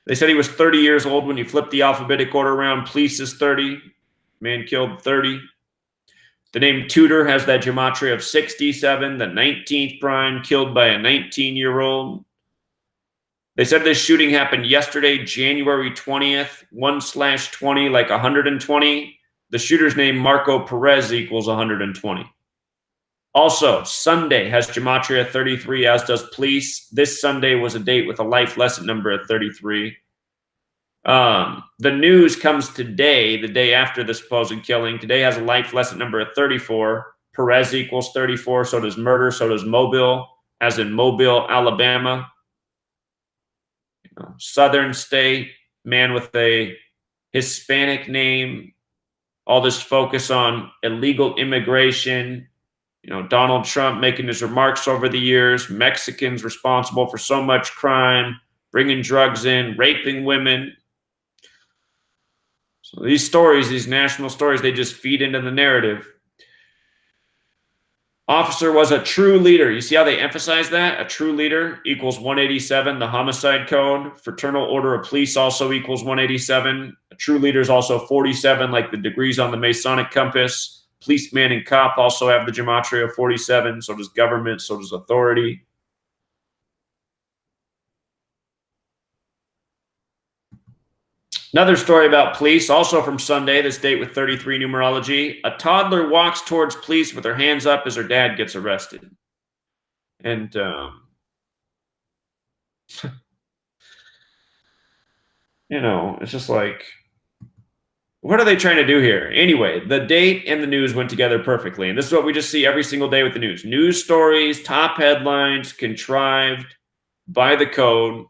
They said he was 30 years old when you flip the alphabetic order around. Police is 30. Man killed 30. The name Tudor has that Gematria of 67, the 19th prime, killed by a 19-year-old. They said this shooting happened yesterday, January 20th, 1/20, like 120. The shooter's name, Marco Perez, equals 120. Also, Sunday has Gematria 33, as does police. This Sunday was a date with a life lesson number at 33. The news comes today, the day after the supposed killing. Today has a life lesson number at 34. Perez equals 34, so does murder, so does Mobile, as in Mobile, Alabama. Southern state, man with a Hispanic name, all this focus on illegal immigration, Donald Trump making his remarks over the years, Mexicans responsible for so much crime, bringing drugs in, raping women. So these stories, these national stories, they just feed into the narrative. Officer was a true leader. You see how they emphasize that? A true leader equals 187, the homicide code. Fraternal Order of Police also equals 187. A true leader is also 47, like the degrees on the Masonic compass. Policeman and cop also have the Gematria of 47. So does government, so does authority. Another story about police, also from Sunday, this date with 33 numerology. A toddler walks towards police with her hands up as her dad gets arrested. And you know, it's just like, what are they trying to do here? Anyway, the date and the news went together perfectly. And this is what we just see every single day with the news. News stories, top headlines, contrived by the code.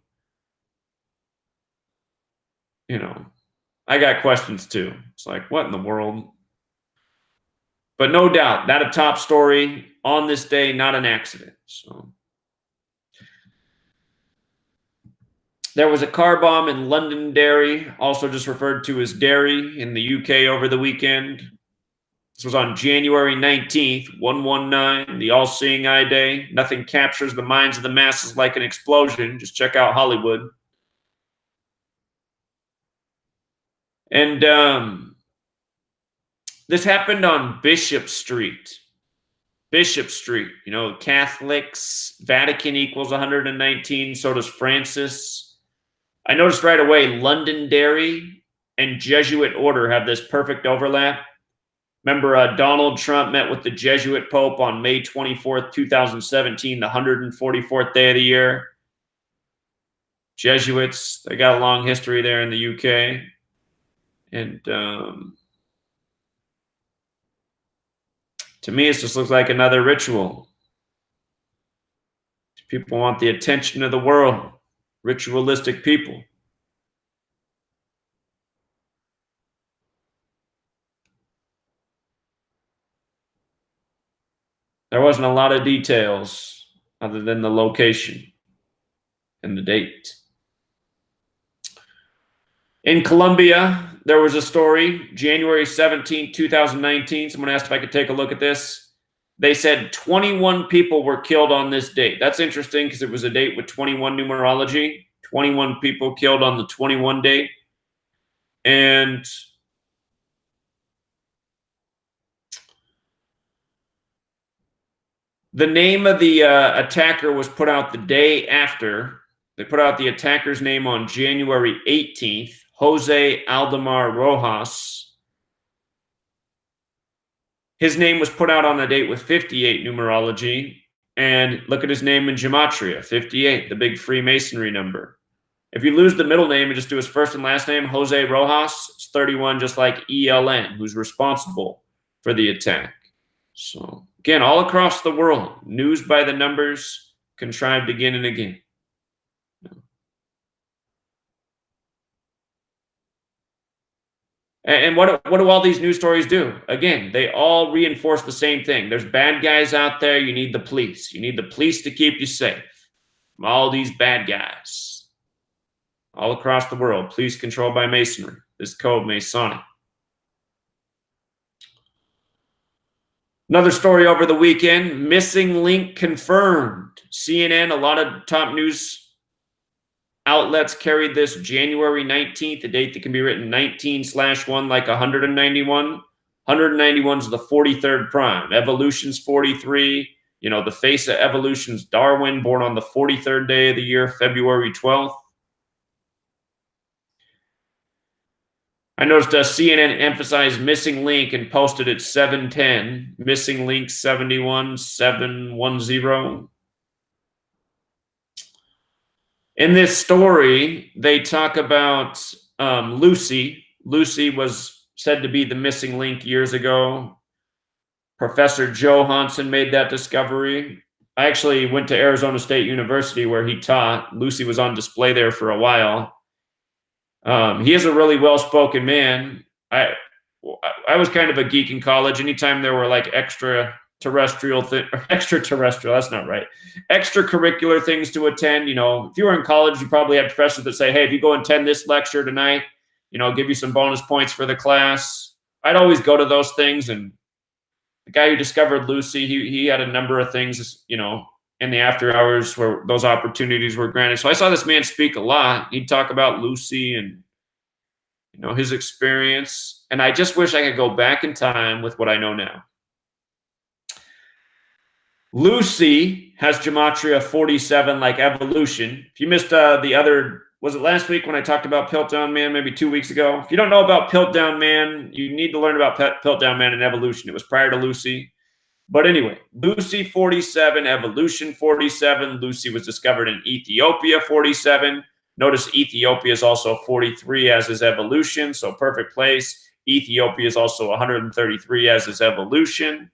You know, I got questions too. It's like, what in the world? But no doubt, that a top story on this day, not an accident. So there was a car bomb in Londonderry, also just referred to as Derry in the UK over the weekend. This was on January 19th, 119, the all-seeing eye day. Nothing captures the minds of the masses like an explosion. Just check out Hollywood. And this happened on Bishop Street. Bishop Street, you know, Catholics, Vatican equals 119, so does Francis. I noticed right away Londonderry and Jesuit order have this perfect overlap. Remember, Donald Trump met with the Jesuit Pope on May 24th, 2017, the 144th day of the year. Jesuits, they got a long history there in the UK. And to me, it just looks like another ritual. People want the attention of the world. Ritualistic people. There wasn't a lot of details other than the location and the date. In Colombia, there was a story, January 17, 2019. Someone asked if I could take a look at this. They said 21 people were killed on this date. That's interesting because it was a date with 21 numerology. 21 people killed on the 21 date. And the name of the attacker was put out the day after. They put out the attacker's name on January 18th, Jose Aldemar Rojas. His name was put out on a date with 58 numerology. And look at his name in Gematria, 58, the big Freemasonry number. If you lose the middle name and just do his first and last name, Jose Rojas, it's 31, just like ELN, who's responsible for the attack. So, again, all across the world, news by the numbers, contrived again and again. And what do all these news stories do? Again, they all reinforce the same thing. There's bad guys out there. You need the police. You need the police to keep you safe from all these bad guys. All across the world, police controlled by Masonry. This code Masonic. Another story over the weekend, missing link confirmed. CNN, a lot of top news outlets carried this January 19th, a date that can be written 19/1 like 191. 191 is the 43rd prime. Evolution's 43. You know, the face of evolution's Darwin, born on the 43rd day of the year, February 12th. I noticed CNN emphasized missing link and posted at 710. Missing link 71710. In this story, they talk about Lucy. Lucy was said to be the missing link years ago. Professor Joe Hansen made that discovery. I actually went to Arizona State University where he taught. Lucy was on display there for a while. He is a really well-spoken man. I was kind of a geek in college. Anytime there were like extracurricular, that's not right. Extracurricular things to attend. You know, if you were in college, you probably had professors that say, hey, if you go attend this lecture tonight, you know, I'll give you some bonus points for the class. I'd always go to those things. And the guy who discovered Lucy, he had a number of things, you know, in the after hours where those opportunities were granted. So I saw this man speak a lot. He'd talk about Lucy and, you know, his experience. And I just wish I could go back in time with what I know now. Lucy has Gematria 47 like evolution. If you missed the other was it last week when I talked about Piltdown Man, maybe 2 weeks ago? If you don't know about Piltdown Man, you need to learn about Piltdown Man and evolution. It was prior to Lucy. But anyway, Lucy 47, evolution 47. Lucy was discovered in Ethiopia 47. Notice Ethiopia is also 43 as is evolution, so perfect place. Ethiopia is also 133 as is evolution.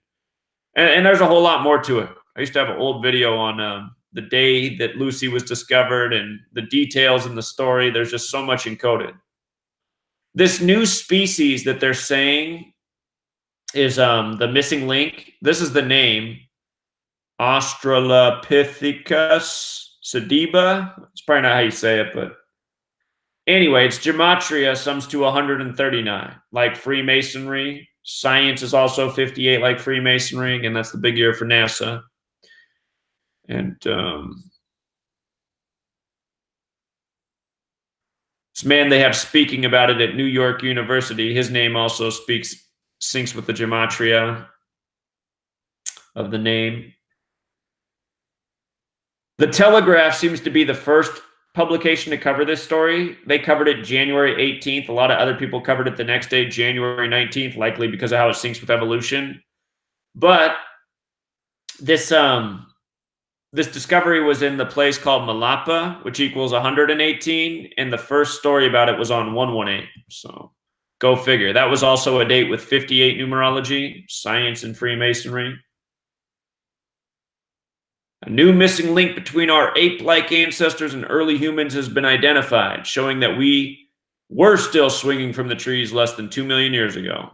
And there's a whole lot more to it. I used to have an old video on the day that Lucy was discovered and the details in the story. There's just so much encoded. This new species that they're saying is the missing link. This is the name, Australopithecus sediba. It's probably not how you say it, but anyway, it's Gematria sums to 139, like Freemasonry. Science is also 58, like Freemasonry. Again, that's the big year for NASA. And this man they have speaking about it at New York University. His name also syncs with the Gematria of the name. The Telegraph seems to be the first publication to cover this story. They covered it January 18th. A lot of other people covered it the next day, January 19th, likely because of how it syncs with evolution. But this discovery was in the place called Malapa, which equals 118, and the first story about it was on 118. So go figure. That was also a date with 58 numerology, science, and Freemasonry. A new missing link between our ape-like ancestors and early humans has been identified, showing that we were still swinging from the trees less than 2 million years ago.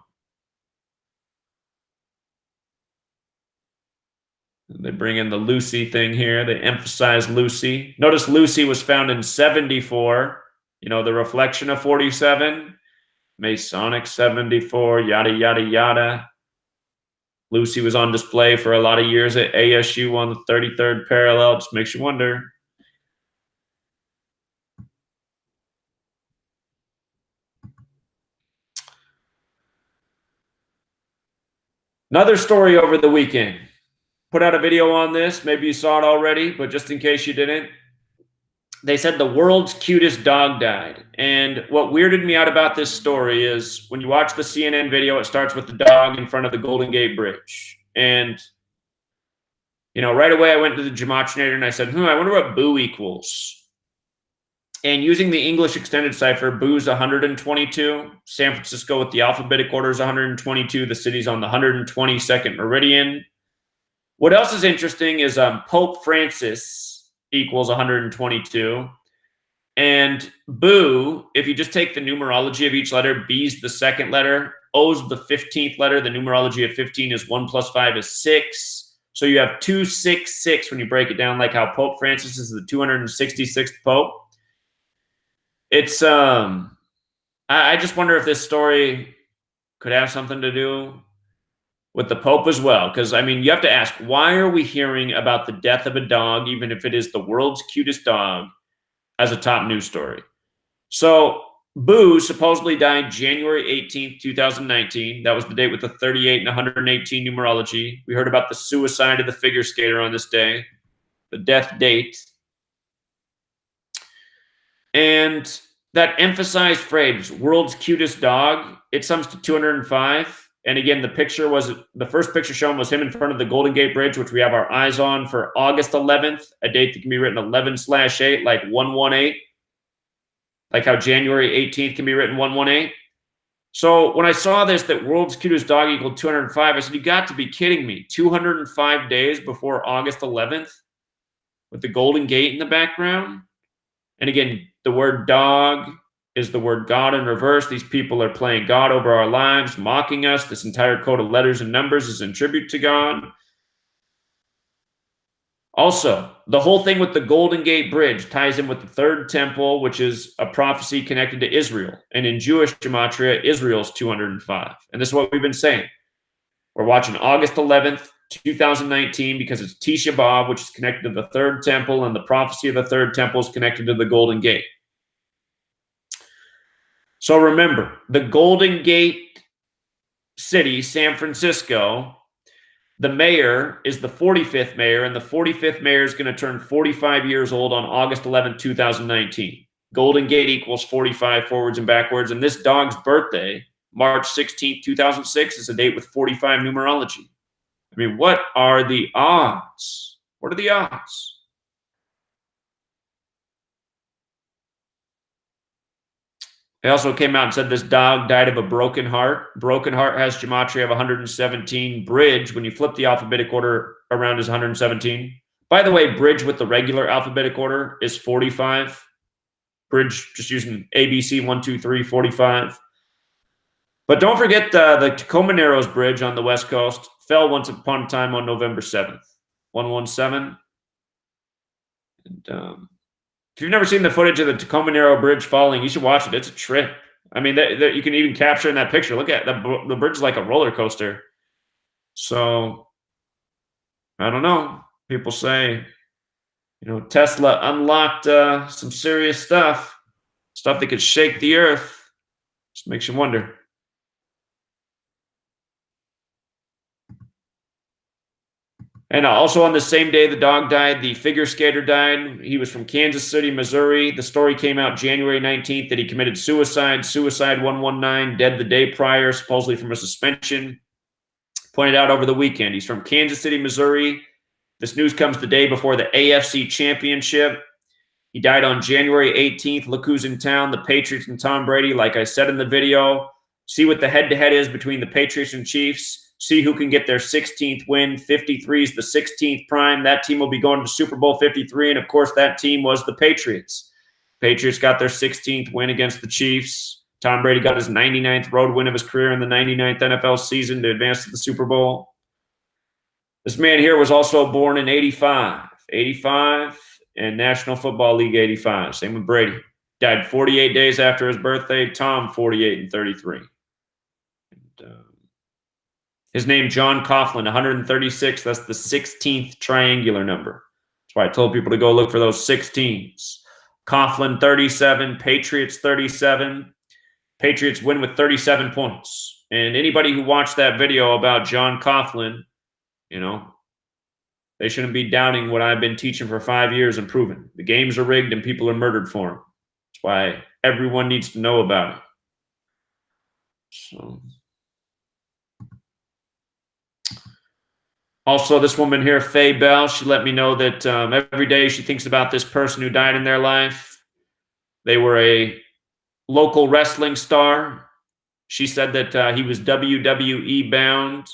They bring in the Lucy thing here. They emphasize Lucy. Notice Lucy was found in 74. You know, the reflection of 47. Masonic 74, yada, yada, yada. Lucy was on display for a lot of years at ASU on the 33rd parallel. Just makes you wonder. Another story over the weekend. Put out a video on this. Maybe you saw it already, but just in case you didn't. They said the world's cutest dog died. And what weirded me out about this story is when you watch the CNN video, it starts with the dog in front of the Golden Gate Bridge. And, you know, right away I went to the Gematrinator and I said, I wonder what boo equals. And using the English extended cipher, boo's 122. San Francisco with the alphabetic order is 122. The city's on the 122nd meridian. What else is interesting is Pope Francis equals 122. And boo, if you just take the numerology of each letter, B's the second letter, O's the 15th letter. The numerology of 15 is 1 plus 5 is 6. So you have 266 when you break it down, like how Pope Francis is the 266th Pope. It's I just wonder if this story could have something to do with the Pope as well. Because, I mean, you have to ask, why are we hearing about the death of a dog, even if it is the world's cutest dog, as a top news story? So Boo supposedly died January 18th, 2019. That was the date with the 38 and 118 numerology. We heard about the suicide of the figure skater on this day, the death date. And that emphasized phrase, world's cutest dog, it sums to 205. And again, the first picture shown was him in front of the Golden Gate Bridge, which we have our eyes on for August 11th, a date that can be written 11/8, like 118, like how January 18th can be written 118. So when I saw this, that world's cutest dog equaled 205, I said, you got to be kidding me. 205 days before August 11th with the Golden Gate in the background. And again, the word dog is the word God in reverse. These people are playing God over our lives, mocking us. This entire code of letters and numbers is in tribute to God. Also, the whole thing with the Golden Gate Bridge ties in with the third temple, which is a prophecy connected to Israel. And in Jewish Gematria, Israel's 205. And this is what we've been saying. We're watching August 11th, 2019, because it's Tisha B'Av, which is connected to the third temple, and the prophecy of the third temple is connected to the Golden Gate. So remember, the Golden Gate city, San Francisco, the mayor is the 45th mayor, and the 45th mayor is going to turn 45 years old on August 11, 2019. Golden Gate equals 45 forwards and backwards. And this dog's birthday, March 16th, 2006, is a date with 45 numerology. I mean, what are the odds? What are the odds? They also came out and said this dog died of a broken heart. Broken heart has gematria of 117. Bridge, when you flip the alphabetic order around, is 117. By the way, bridge with the regular alphabetic order is 45. Bridge just using ABC 1, 2, 3, 45. But don't forget the Tacoma Narrows Bridge on the West Coast fell once upon a time on November 7th. 117. And if you've never seen the footage of the Tacoma Narrow Bridge falling, you should watch it. It's a trip. I mean, you can even capture in that picture. Look at the bridge is like a roller coaster. So, I don't know. People say, you know, Tesla unlocked some serious stuff that could shake the earth. Just makes you wonder. And also on the same day the dog died, the figure skater died. He was from Kansas City, Missouri. The story came out January 19th that he committed suicide. Suicide 119, dead the day prior, supposedly from a suspension. Pointed out over the weekend. He's from Kansas City, Missouri. This news comes the day before the AFC Championship. He died on January 18th. Look who's in town, the Patriots and Tom Brady. Like I said in the video, see what the head-to-head is between the Patriots and Chiefs. See who can get their 16th win. 53 is the 16th prime. That team will be going to Super Bowl 53, and of course that team was the Patriots. Patriots got their 16th win against the Chiefs. Tom Brady got his 99th road win of his career in the 99th NFL season to advance to the Super Bowl. This man here was also born in 85. 85 and National Football League 85. Same with Brady. Died 48 days after his birthday. Tom, 48 and 33. His name, John Coughlin, 136. That's the 16th triangular number. That's why I told people to go look for those 16s. Coughlin, 37. Patriots, 37. Patriots win with 37 points. And anybody who watched that video about John Coughlin, you know, they shouldn't be doubting what I've been teaching for 5 years and proving. The games are rigged and people are murdered for them. That's why everyone needs to know about it. So... Also, this woman here, Faye Bell, she let me know that every day she thinks about this person who died in their life. They were a local wrestling star. She said that he was WWE bound.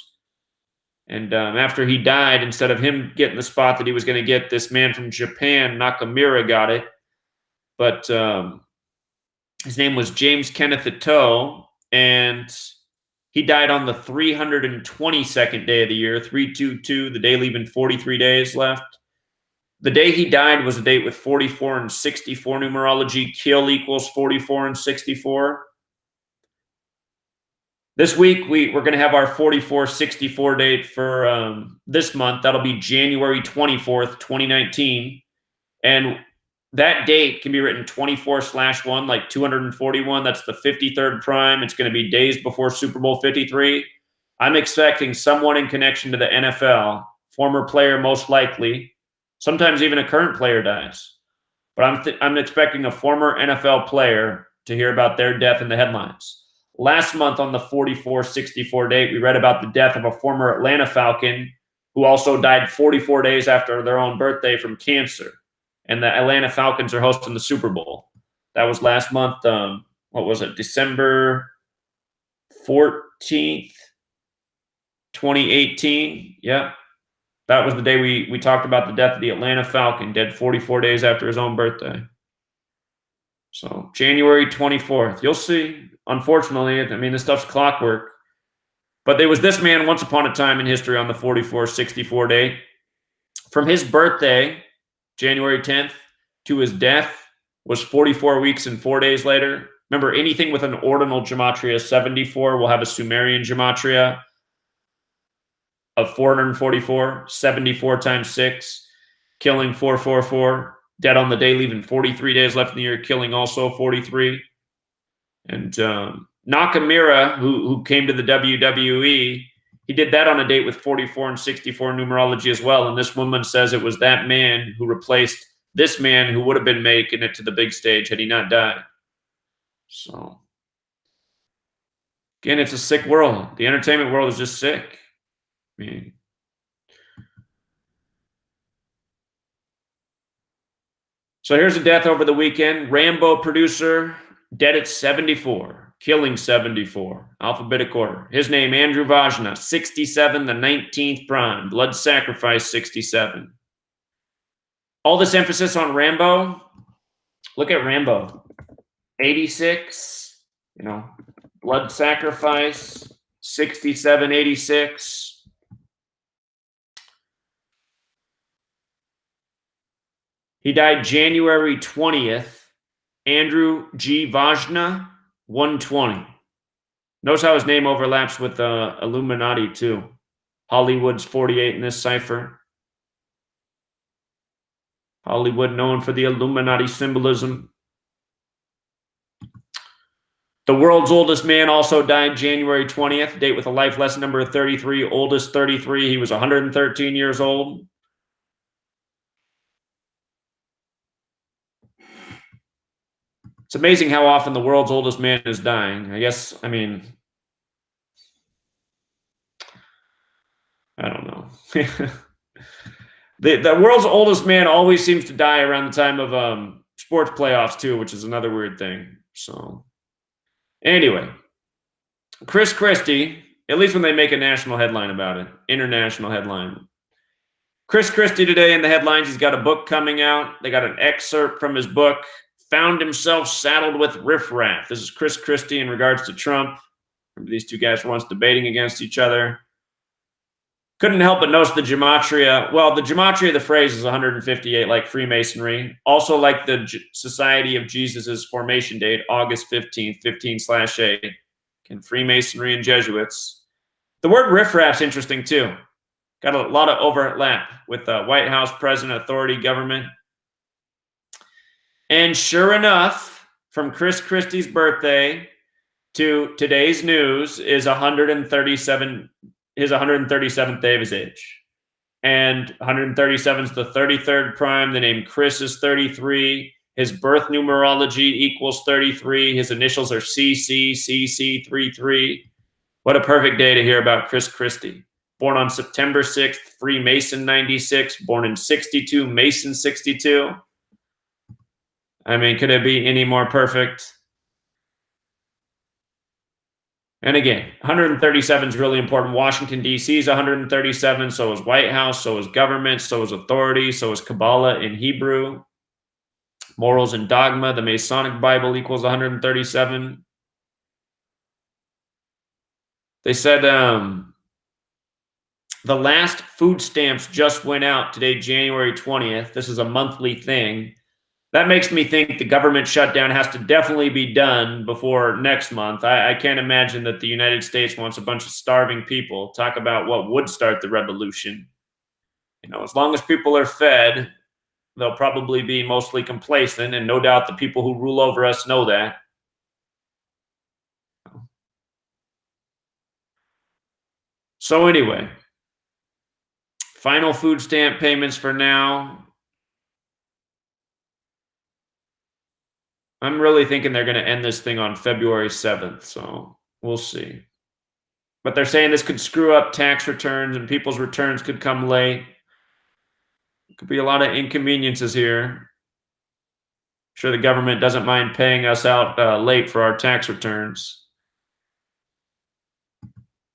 And after he died, instead of him getting the spot that he was going to get, this man from Japan, Nakamura, got it. But his name was James Kenneth Ito, and he died on the 322nd day of the year, 322, the day leaving 43 days left. The day he died was a date with 44 and 64 numerology. Kill equals 44 and 64. This week, we're going to have our 44-64 date for this month. That'll be January 24th, 2019. And that date can be written 24/1, like 241. That's the 53rd prime. It's going to be days before Super Bowl 53. I'm expecting someone in connection to the NFL, former player most likely, sometimes even a current player dies. But I'm expecting a former NFL player to hear about their death in the headlines. Last month on the 44-64 date, we read about the death of a former Atlanta Falcon who also died 44 days after their own birthday from cancer. And the Atlanta Falcons are hosting the Super Bowl. That was last month. What was it? December 14th, 2018. Yeah. That was the day we talked about the death of the Atlanta Falcon, dead 44 days after his own birthday. So January 24th. You'll see. Unfortunately, I mean, this stuff's clockwork. But there was this man once upon a time in history on the 44-64 date. From his birthday, January 10th, to his death was 44 weeks and 4 days later. Remember, anything with an ordinal gematria 74 will have a Sumerian gematria of 444, 74 times 6, killing 444, dead on the day, leaving 43 days left in the year, killing also 43. And Nakamura, who came to the WWE, he did that on a date with 44 and 64 numerology as well. And this woman says it was that man who replaced this man who would have been making it to the big stage had he not died. So, again, it's a sick world. The entertainment world is just sick. I mean, so here's a death over the weekend. Rambo producer, dead at 74, killing 74, alphabetic order. His name, Andrew Vajna, 67, the 19th prime, blood sacrifice 67. All this emphasis on Rambo. Look at Rambo, 86, you know, blood sacrifice, 67, 86. He died January 20th. Andrew G. Vajna, 120. Notice how his name overlaps with Illuminati, too. Hollywood's 48 in this cipher. Hollywood known for the Illuminati symbolism. The world's oldest man also died January 20th, date with a life lesson number 33, oldest 33. He was 113 years old. It's amazing how often the world's oldest man is dying. I guess, I mean, I don't know. The world's oldest man always seems to die around the time of sports playoffs too, which is another weird thing. So anyway, Chris Christie, at least when they make a national headline about it, international headline. Chris Christie today in the headlines, he's got a book coming out. They got an excerpt from his book, Found Himself Saddled with Riffraff. This is Chris Christie in regards to Trump. Remember, these two guys were once debating against each other. Couldn't help but notice the Gematria. Well, the Gematria of the phrase is 158, like Freemasonry. Also like the Society of Jesus' formation date, August 15th, 15/8. Again, Freemasonry and Jesuits. The word riffraff's interesting, too. Got a lot of overlap with White House, president, authority, government. And sure enough, from Chris Christie's birthday to today's news is 137, his 137th day of his age. And 137 is the 33rd prime. The name Chris is 33. His birth numerology equals 33. His initials are CC, CC33. What a perfect day to hear about Chris Christie. Born on September 6th, Freemason 96. Born in 62, Mason 62. I mean, could it be any more perfect? And again, 137 is really important. Washington, D.C. is 137. So is White House. So is government. So is authority. So is Kabbalah in Hebrew. Morals and dogma. The Masonic Bible equals 137. They said the last food stamps just went out today, January 20th. This is a monthly thing. That makes me think the government shutdown has to definitely be done before next month. I can't imagine that the United States wants a bunch of starving people. Talk about what would start the revolution. You know, as long as people are fed, they'll probably be mostly complacent, and no doubt the people who rule over us know that. So anyway, final food stamp payments for now. I'm really thinking they're going to end this thing on February 7th, so we'll see. But they're saying this could screw up tax returns and people's returns could come late. Could be a lot of inconveniences here. I'm sure the government doesn't mind paying us out late for our tax returns.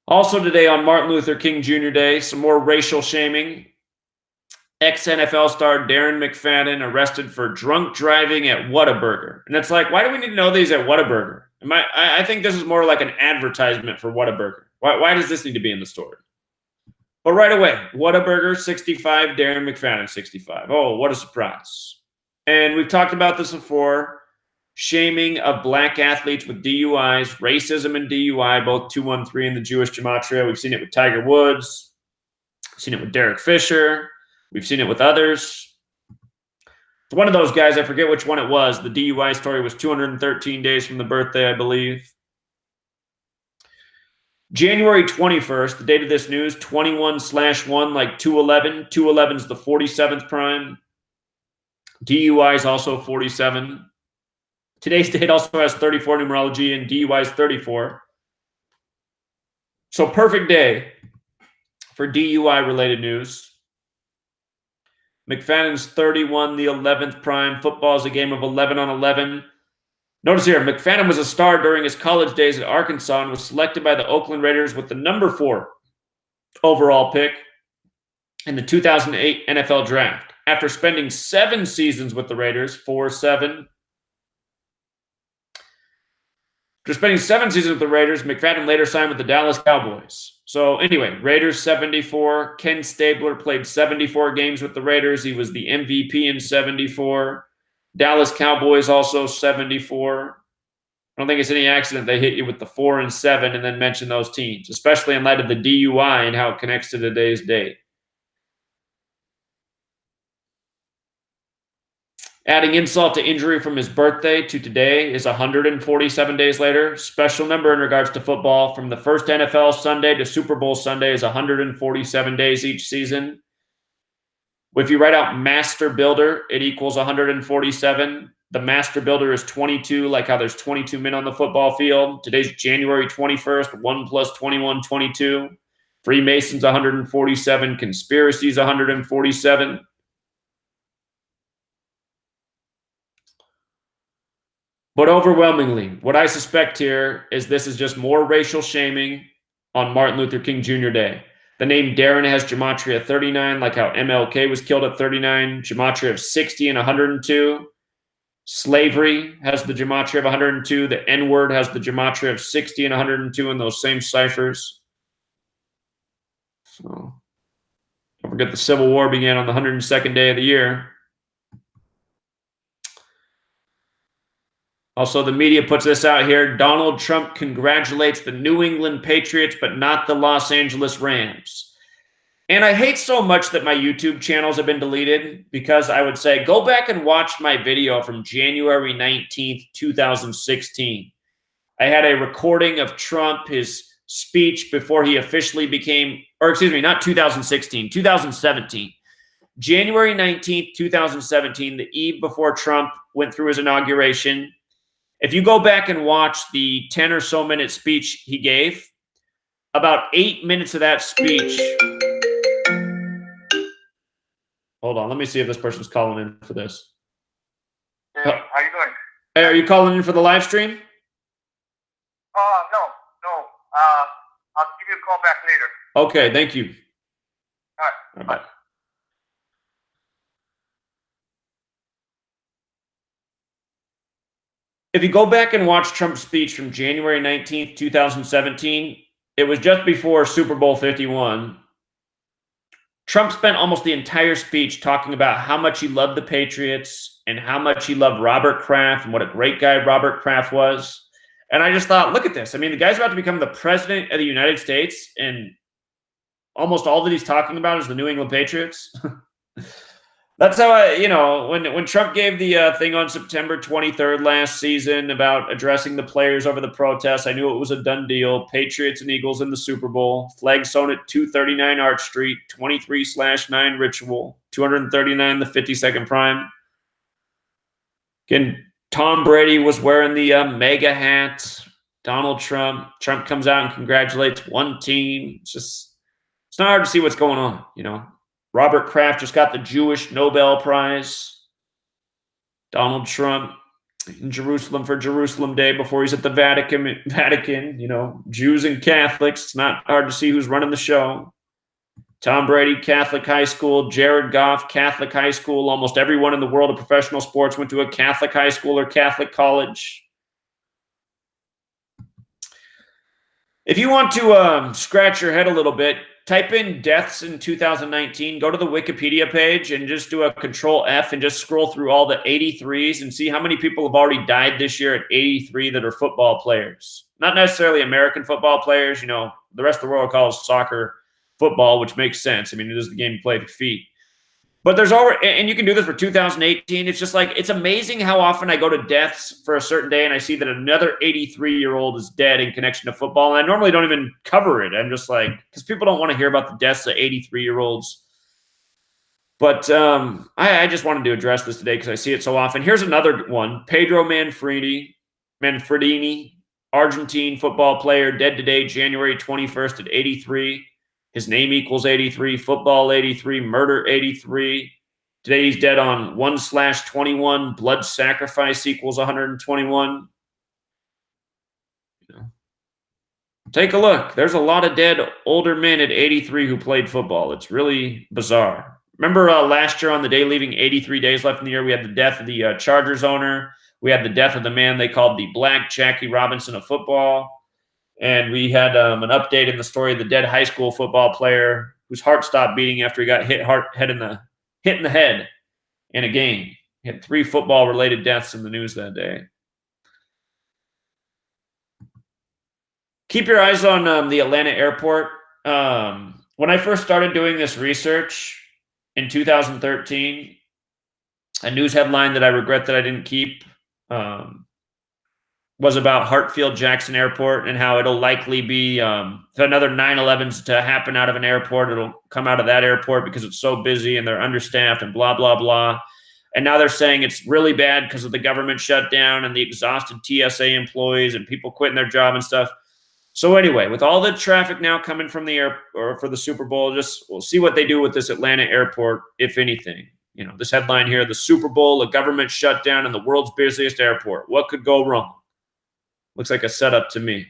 Also today on Martin Luther King Jr. Day, some more racial shaming. Ex-NFL star Darren McFadden arrested for drunk driving at Whataburger. And it's like, why do we need to know these at Whataburger? I think this is more like an advertisement for Whataburger. Why does this need to be in the story? But right away, Whataburger 65, Darren McFadden 65. Oh, what a surprise. And we've talked about this before. Shaming of black athletes with DUIs, racism and DUI, both 213 in the Jewish Gematria. We've seen it with Tiger Woods. We've seen it with Derek Fisher. We've seen it with others. One of those guys, I forget which one it was. The DUI story was 213 days from the birthday, I believe. January 21st, the date of this news, 21/1, like 211. 211 is the 47th prime. DUI is also 47. Today's date also has 34 numerology, and DUI is 34. So perfect day for DUI-related news. McFadden's 31, the 11th prime. Football is a game of 11 on 11. Notice here, McFadden was a star during his college days at Arkansas and was selected by the Oakland Raiders with the number 4 overall pick in the 2008 NFL Draft. After spending 7 seasons with the Raiders, 4-7. After spending 7 seasons with the Raiders, McFadden later signed with the Dallas Cowboys. So anyway, Raiders 74. Ken Stabler played 74 games with the Raiders. He was the MVP in 74. Dallas Cowboys also 74. I don't think it's any accident they hit you with the 4 and 7 and then mention those teams, especially in light of the DUI and how it connects to today's date. Adding insult to injury from his birthday to today is 147 days later. Special number in regards to football. From the first NFL Sunday to Super Bowl Sunday is 147 days each season. If you write out Master Builder, it equals 147. The Master Builder is 22, like how there's 22 men on the football field. Today's January 21st, 1 plus 21, 22. Freemasons, 147. Conspiracies, 147. But overwhelmingly, what I suspect here is this is just more racial shaming on Martin Luther King Jr. Day. The name Darren has Gematria 39, like how MLK was killed at 39. Gematria of 60 and 102. Slavery has the Gematria of 102. The N-word has the Gematria of 60 and 102 in those same ciphers. So, don't forget the Civil War began on the 102nd day of the year. Also, the media puts this out here. Donald Trump congratulates the New England Patriots, but not the Los Angeles Rams. And I hate so much that my YouTube channels have been deleted because I would say, go back and watch my video from January 19th, 2016. I had a recording of Trump, his speech before he officially became, or excuse me, not 2016, 2017. January 19th, 2017, the eve before Trump went through his inauguration. If you go back and watch the 10 or so minute speech he gave, about 8 minutes of that speech. Hold on, let me see if this person's calling in for this. Hey, how you doing? Hey, are you calling in for the live stream? No. I'll give you a call back later. Okay, thank you. All right. Bye. If you go back and watch Trump's speech from January 19th, 2017, it was just before Super Bowl 51. Trump spent almost the entire speech talking about how much he loved the Patriots and how much he loved Robert Kraft and what a great guy Robert Kraft was. And I just thought, look at this. I mean, the guy's about to become the president of the United States, and almost all that he's talking about is the New England Patriots. That's how when Trump gave the thing on September 23rd last season about addressing the players over the protests, I knew it was a done deal. Patriots and Eagles in the Super Bowl. Flag sewn at 239 Arch Street, 23/9 Ritual, 239 the 52nd Prime. Again, Tom Brady was wearing the mega hat. Donald Trump comes out and congratulates one team. It's not hard to see what's going on, you know. Robert Kraft just got the Jewish Nobel Prize. Donald Trump in Jerusalem for Jerusalem Day before he's at the Vatican, you know, Jews and Catholics. It's not hard to see who's running the show. Tom Brady, Catholic high school. Jared Goff, Catholic high school. Almost everyone in the world of professional sports went to a Catholic high school or Catholic college. If you want to scratch your head a little bit, type in deaths in 2019, go to the Wikipedia page and just do a Control F and just scroll through all the 83s and see how many people have already died this year at 83 that are football players. Not necessarily American football players. You know, the rest of the world calls soccer football, which makes sense. I mean, it is the game you play with feet. But there's already, and you can do this for 2018. It's just like, it's amazing how often I go to deaths for a certain day and I see that another 83-year-old is dead in connection to football. And I normally don't even cover it. I'm just like, because people don't want to hear about the deaths of 83-year-olds But I just wanted to address this today because I see it so often. Here's another one. Pedro Manfredini, Argentine football player, dead today, January 21st at 83. His name equals 83, football 83, murder 83. Today he's dead on 1/21, blood sacrifice equals 121. Take a look. There's a lot of dead older men at 83 who played football. It's really bizarre. Remember last year on the day leaving 83 days left in the year, we had the death of the Chargers owner. We had the death of the man they called the Black Jackie Robinson of football. And we had an update in the story of the dead high school football player whose heart stopped beating after he got hit in the head in a game. He had 3 football-related deaths in the news that day. Keep your eyes on the Atlanta airport. When I first started doing this research in 2013, a news headline that I regret that I didn't keep was about Hartsfield-Jackson Airport and how it'll likely be another 9/11s to happen out of an airport. It'll come out of that airport because it's so busy and they're understaffed and blah, blah, blah. And now they're saying it's really bad because of the government shutdown and the exhausted TSA employees and people quitting their job and stuff. So anyway, with all the traffic now coming from the air or for the Super Bowl, we'll see what they do with this Atlanta airport, if anything. You know, this headline here, the Super Bowl, a government shutdown in the world's busiest airport. What could go wrong? Looks like a setup to me.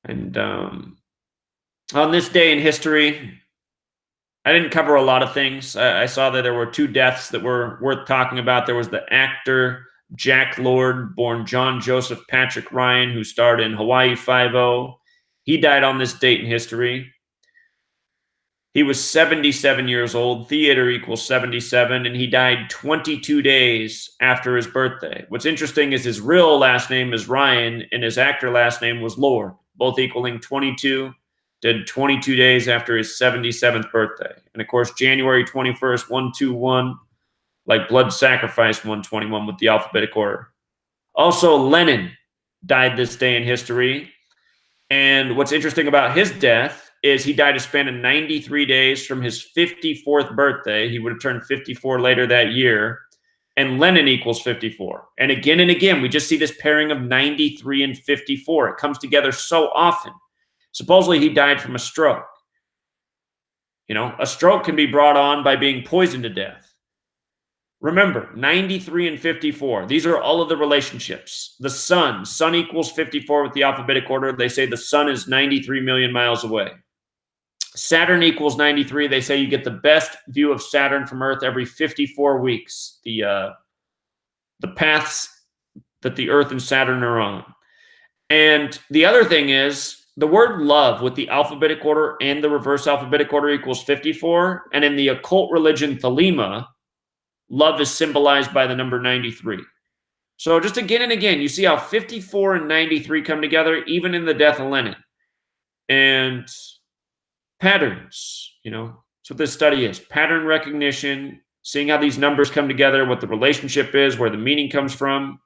And on this day in history, I didn't cover a lot of things. I saw that there were 2 deaths that were worth talking about. There was the actor Jack Lord, born John Joseph Patrick Ryan, who starred in Hawaii Five-0. He died on this date in history. He was 77 years old. Theater equals 77, and he died 22 days after his birthday. What's interesting is his real last name is Ryan, and his actor last name was Lord, both equaling 22. Did 22 days after his 77th birthday. And of course, January 21st, 121. Like blood sacrifice 121 with the alphabetic order. Also, Lenin died this day in history. And what's interesting about his death is he died a span of 93 days from his 54th birthday. He would have turned 54 later that year. And Lenin equals 54. And again, we just see this pairing of 93 and 54. It comes together so often. Supposedly, he died from a stroke. You know, a stroke can be brought on by being poisoned to death. Remember, 93 and 54. These are all of the relationships. The sun equals 54 with the alphabetic order. They say the sun is 93 million miles away. Saturn equals 93. They say you get the best view of Saturn from Earth every 54 weeks. The paths that the Earth and Saturn are on. And the other thing is the word love with the alphabetic order and the reverse alphabetic order equals 54. And in the occult religion Thelema, love is symbolized by the number 93. So just again and again, you see how 54 and 93 come together, even in the death of Lenin. And patterns, you know, that's what this study is. Pattern recognition, seeing how these numbers come together, what the relationship is, where the meaning comes from.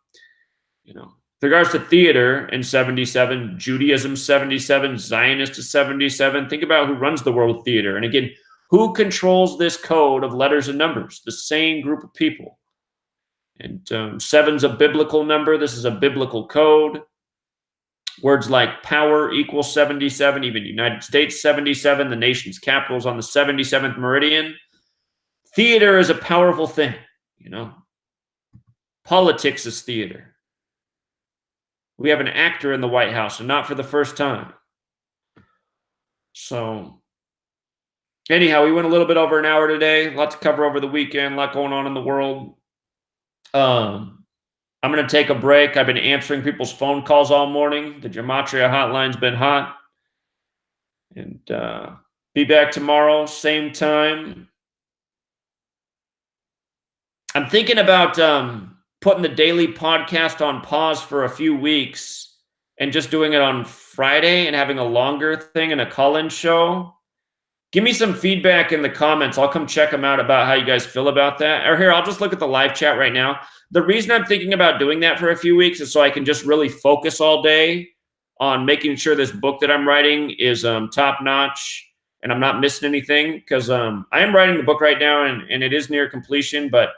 You know, with regards to theater in 77, Judaism 77, Zionist is 77. Think about who runs the world theater. And again, who controls this code of letters and numbers? The same group of people. And 7's a biblical number. This is a biblical code. Words like power equals 77, even United States 77, the nation's capital is on the 77th meridian. Theater is a powerful thing, you know. Politics is theater. We have an actor in the White House, and not for the first time. So anyhow, we went a little bit over an hour today. A lot to cover over the weekend. A lot going on in the world. I'm going to take a break. I've been answering people's phone calls all morning. The Gematria hotline's been hot. And be back tomorrow, same time. I'm thinking about putting the daily podcast on pause for a few weeks and just doing it on Friday and having a longer thing and a call-in show. Give me some feedback in the comments. I'll come check them out about how you guys feel about that. Or here, I'll just look at the live chat right now. The reason I'm thinking about doing that for a few weeks is so I can just really focus all day on making sure this book that I'm writing is top-notch and I'm not missing anything, because I am writing the book right now, and it is near completion, but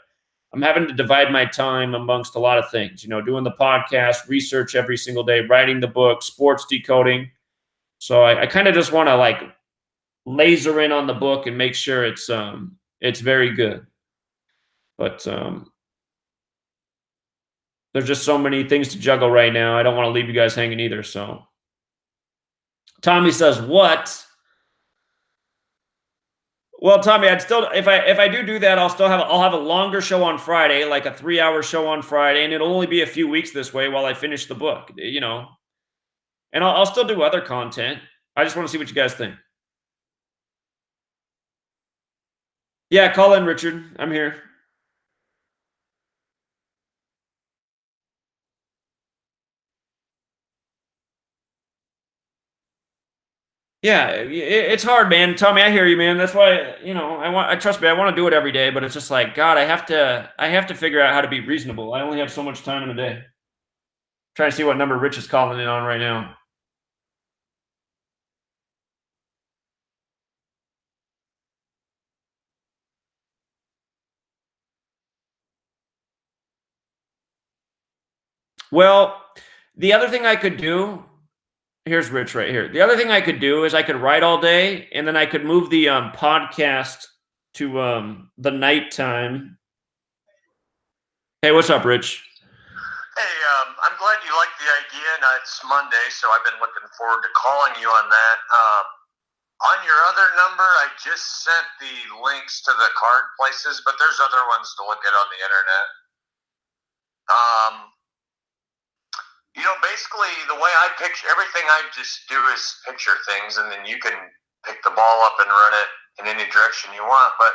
I'm having to divide my time amongst a lot of things, doing the podcast, research every single day, writing the book, sports decoding. So I kind of just want to like laser in on the book and make sure it's very good. But there's just so many things to juggle right now. I don't want to leave you guys hanging either. So Tommy says, what? Well, Tommy, I'd still, if I do that, I'll have a longer show on Friday, like a 3-hour show on Friday, and it'll only be a few weeks this way while I finish the book, and I'll still do other content. I just want to see what you guys think. Yeah, call in, Richard. I'm here. Yeah, it's hard, man. Tommy, I hear you, man. That's why, trust me, I want to do it every day, but it's just like, God, I have to figure out how to be reasonable. I only have so much time in a day. Trying to see what number Rich is calling in on right now. Well, the other thing I could do, here's Rich right here. The other thing I could do is I could write all day, and then I could move the podcast to the nighttime. Hey, what's up, Rich? Hey, I'm glad you like the idea, and it's Monday, so I've been looking forward to calling you on that. On your other number, I just sent the links to the card places, but there's other ones to look at on the internet. Basically, the way I picture everything, I just do is picture things, and then you can pick the ball up and run it in any direction you want. But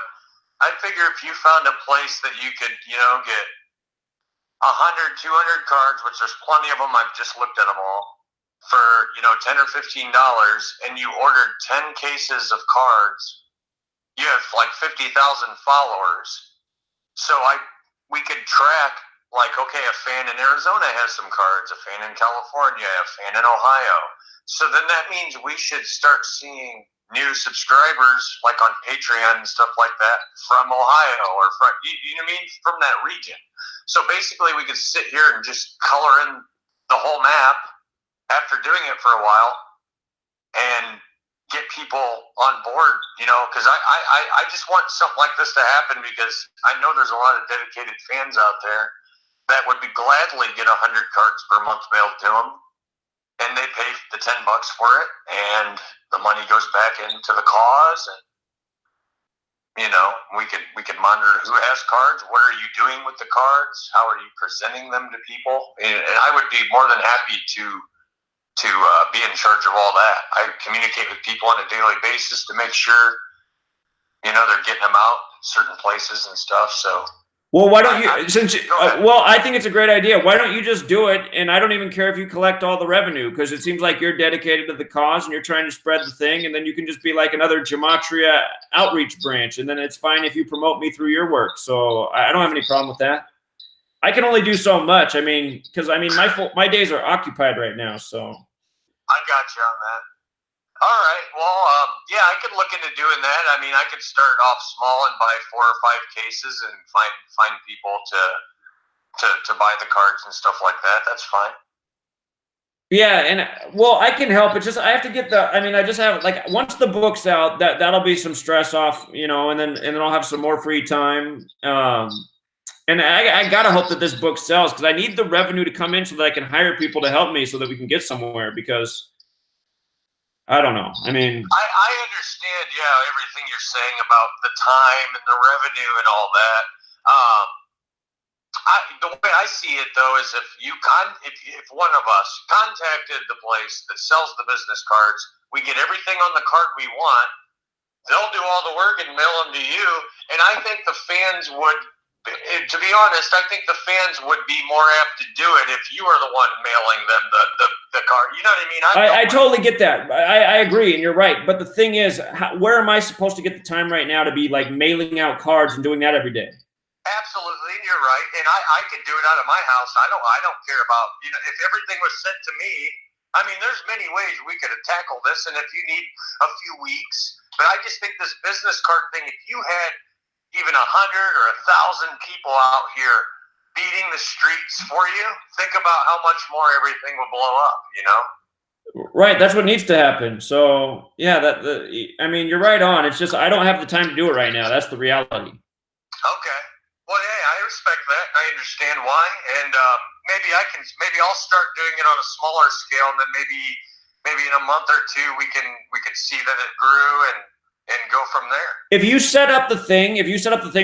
I figure if you found a place that you could, get 100, 200 cards, which there's plenty of them, I've just looked at them all, for, $10 or $15, and you ordered 10 cases of cards, you have like 50,000 followers. So we could track, like, okay, a fan in Arizona has some cards, a fan in California, a fan in Ohio. So then that means we should start seeing new subscribers, like on Patreon and stuff like that, from Ohio or from, from that region. So basically we could sit here and just color in the whole map after doing it for a while and get people on board, because I just want something like this to happen, because I know there's a lot of dedicated fans out there that would be gladly get 100 cards per month mailed to them, and they pay the $10 for it, and the money goes back into the cause, and we could monitor who has cards, what are you doing with the cards, how are you presenting them to people, and I would be more than happy to be in charge of all that. I communicate with people on a daily basis to make sure they're getting them out certain places and stuff. So, well, why don't you? I think it's a great idea. Why don't you just do it? And I don't even care if you collect all the revenue, because it seems like you're dedicated to the cause and you're trying to spread the thing. And then you can just be like another Gematria outreach branch, and then it's fine if you promote me through your work. So I don't have any problem with that. I can only do so much. Because my days are occupied right now. So I got you on that. All right. Well, yeah, I could look into doing that. I could start off small and buy 4 or 5 cases and find people to buy the cards and stuff like that. That's fine. Yeah, and I can help. It's just I have to get I just have, like, once the book's out, that'll be some stress off, and then I'll have some more free time. And I gotta hope that this book sells, because I need the revenue to come in so that I can hire people to help me so that we can get somewhere, because I don't know. I understand, everything you're saying about the time and the revenue and all that. The way I see it, though, is if one of us contacted the place that sells the business cards, we get everything on the card we want, they'll do all the work and mail them to you, and I think the fans would, to be honest, I think the fans would be more apt to do it if you are the one mailing them the card. You know what I mean? I totally get that. I agree, and you're right. But the thing is, where am I supposed to get the time right now to be like mailing out cards and doing that every day? Absolutely, you're right. And I could do it out of my house. I don't care about, if everything was sent to me. There's many ways we could have tackled this, and if you need a few weeks, But I just think this business card thing, if you had even 100 or 1,000 people out here beating the streets for you, think about how much more everything would blow up, you know? Right, that's what needs to happen. So yeah, I mean, you're right on. It's just I don't have the time to do it right now. That's the reality. Okay. Well, hey, I respect that. I understand why, and maybe I'll start doing it on a smaller scale, and then maybe in a month or two we can see that it grew and go from there. If you set up the thing,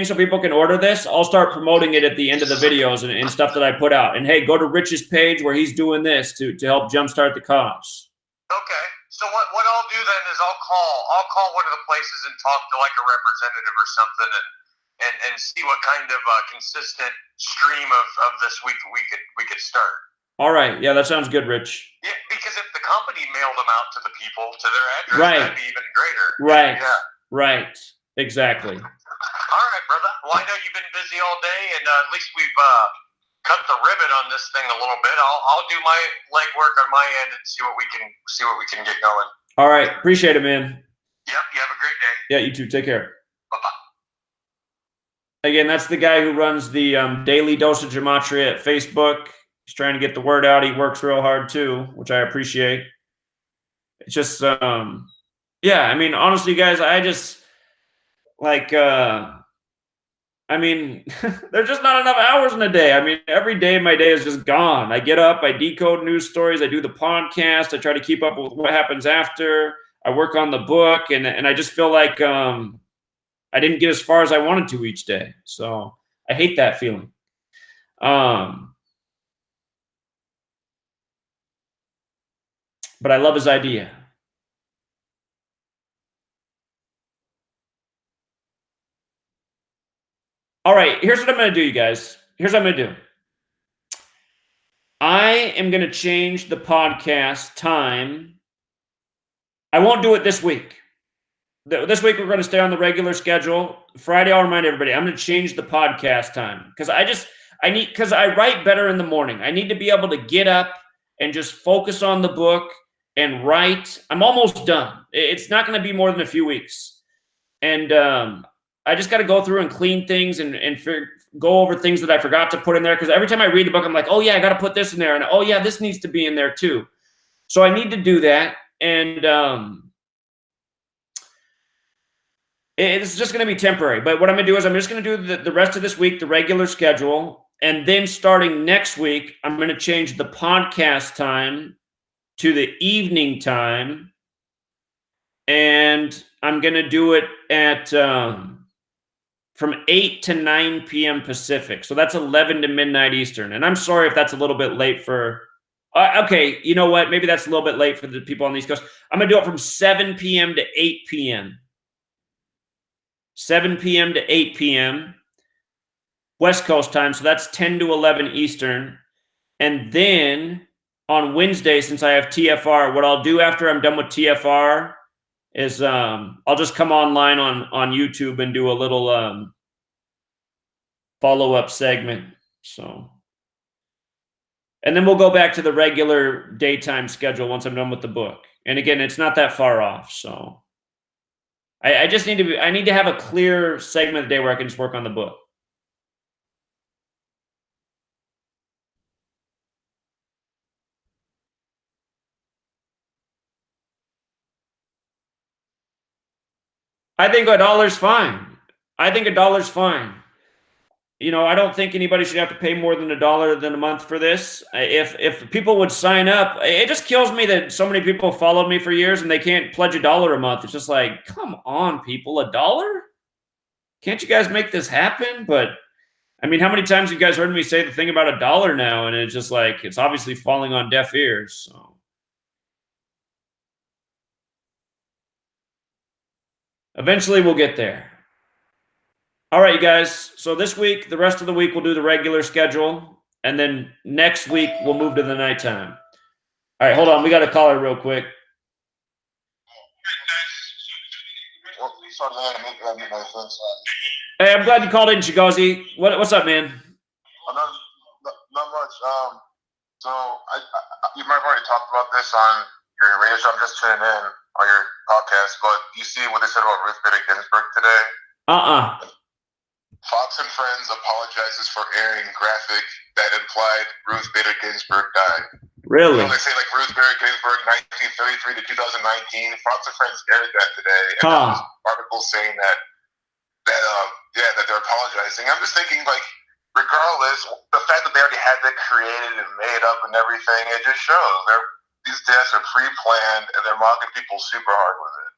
so people can order this, I'll start promoting it at the end of the videos and stuff that I put out. And hey, go to Rich's page where he's doing this to help jumpstart the cause. Okay. So what I'll do then is I'll call one of the places and talk to like a representative or something and see what kind of consistent stream of this we could start. All right. Yeah, that sounds good, Rich. Yeah, because if the company mailed them out to the people to their address, right, that'd be even greater. Right. Yeah. Right. Exactly. All right, brother. Well, I know you've been busy all day, and at least we've cut the ribbon on this thing a little bit. I'll do my legwork on my end and see what we can get going. All right. Appreciate it, man. Yep. You have a great day. Yeah, you too. Take care. Bye-bye. Again, that's the guy who runs the Daily Dose of Gematria at Facebook. He's trying to get the word out. He works real hard too, which I appreciate. It's just, yeah, I mean, honestly, guys, I just like, I mean, there's just not enough hours in a day. I mean, every day of my day is just gone. I get up, I decode news stories, I do the podcast, I try to keep up with what happens after. I work on the book, and I just feel like I didn't get as far as I wanted to each day. So I hate that feeling. But I love his idea. All right, here's what I'm going to do, you guys. Here's what I'm going to do. I am going to change the podcast time. I won't do it this week. This week, we're going to stay on the regular schedule. Friday, I'll remind everybody, I'm going to change the podcast time because because I write better in the morning. I need to be able to get up and just focus on the book and write. I'm almost done. It's not going to be more than a few weeks. And I just got to go through and clean things and go over things that I forgot to put in there. Because every time I read the book, I'm like, oh, yeah, I got to put this in there. And, oh, yeah, this needs to be in there, too. So I need to do that. And it's just going to be temporary. But what I'm going to do is I'm just going to do the rest of this week, the regular schedule. And then starting next week, I'm going to change the podcast time to the evening time. And I'm going to do it at from 8 to 9 p.m. Pacific. So that's 11 to midnight Eastern. And I'm sorry if that's a little bit late for... okay, you know what? Maybe that's a little bit late for the people on the East Coast. I'm going to do it from 7 p.m. to 8 p.m. 7 p.m. to 8 p.m. West Coast time. So that's 10 to 11 Eastern. And then on Wednesday, since I have TFR, what I'll do after I'm done with TFR is I'll just come online on YouTube and do a little follow-up segment. So, and then we'll go back to the regular daytime schedule once I'm done with the book. And again, it's not that far off. So I just need to have a clear segment of the day where I can just work on the book. I think $1's fine. I think $1's fine. You know, I don't think anybody should have to pay more than $1 a month for this. If people would sign up, it just kills me that so many people followed me for years and they can't pledge $1 a month. It's just like, come on, people, $1? Can't you guys make this happen? But I mean, how many times have you guys heard me say the thing about $1 now? And it's just like, it's obviously falling on deaf ears. So. Eventually we'll get there. All right, you guys. So this week, the rest of the week, we'll do the regular schedule. And then next week, we'll move to the nighttime. All right, hold on. We got a caller real quick. Hey, I'm glad you called in, Chigozie. What's up, man? Not much. So you might have already talked about this on your radio show. I'm just tuning in on your podcast, but you see what they said about Ruth Bader Ginsburg today? Fox and Friends apologizes for airing graphic that implied Ruth Bader Ginsburg died. Really? You know, they say like Ruth Bader Ginsburg, 1933 to 2019. Fox and Friends aired that today, and there's articles saying that they're apologizing. I'm just thinking, like, regardless, the fact that they already had that created and made up and everything, it just shows these deaths are pre-planned and they're mocking people super hard with it.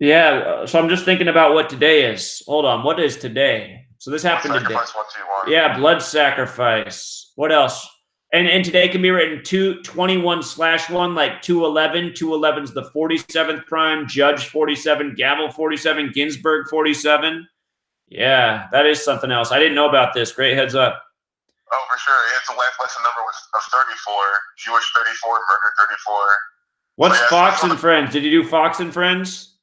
Yeah, so I'm just thinking about what today is. Hold on, what is today? So this happened today. 121. Yeah, blood sacrifice. What else? And today can be written 221/1, like 211. 211's the 47th prime, Judge 47, Gavel 47, Ginsburg 47. Yeah, that is something else. I didn't know about this. Great heads up. Oh, for sure. It's the last lesson number of 34. Jewish 34, murder 34. What's Fox and Friends? Did you do Fox and Friends?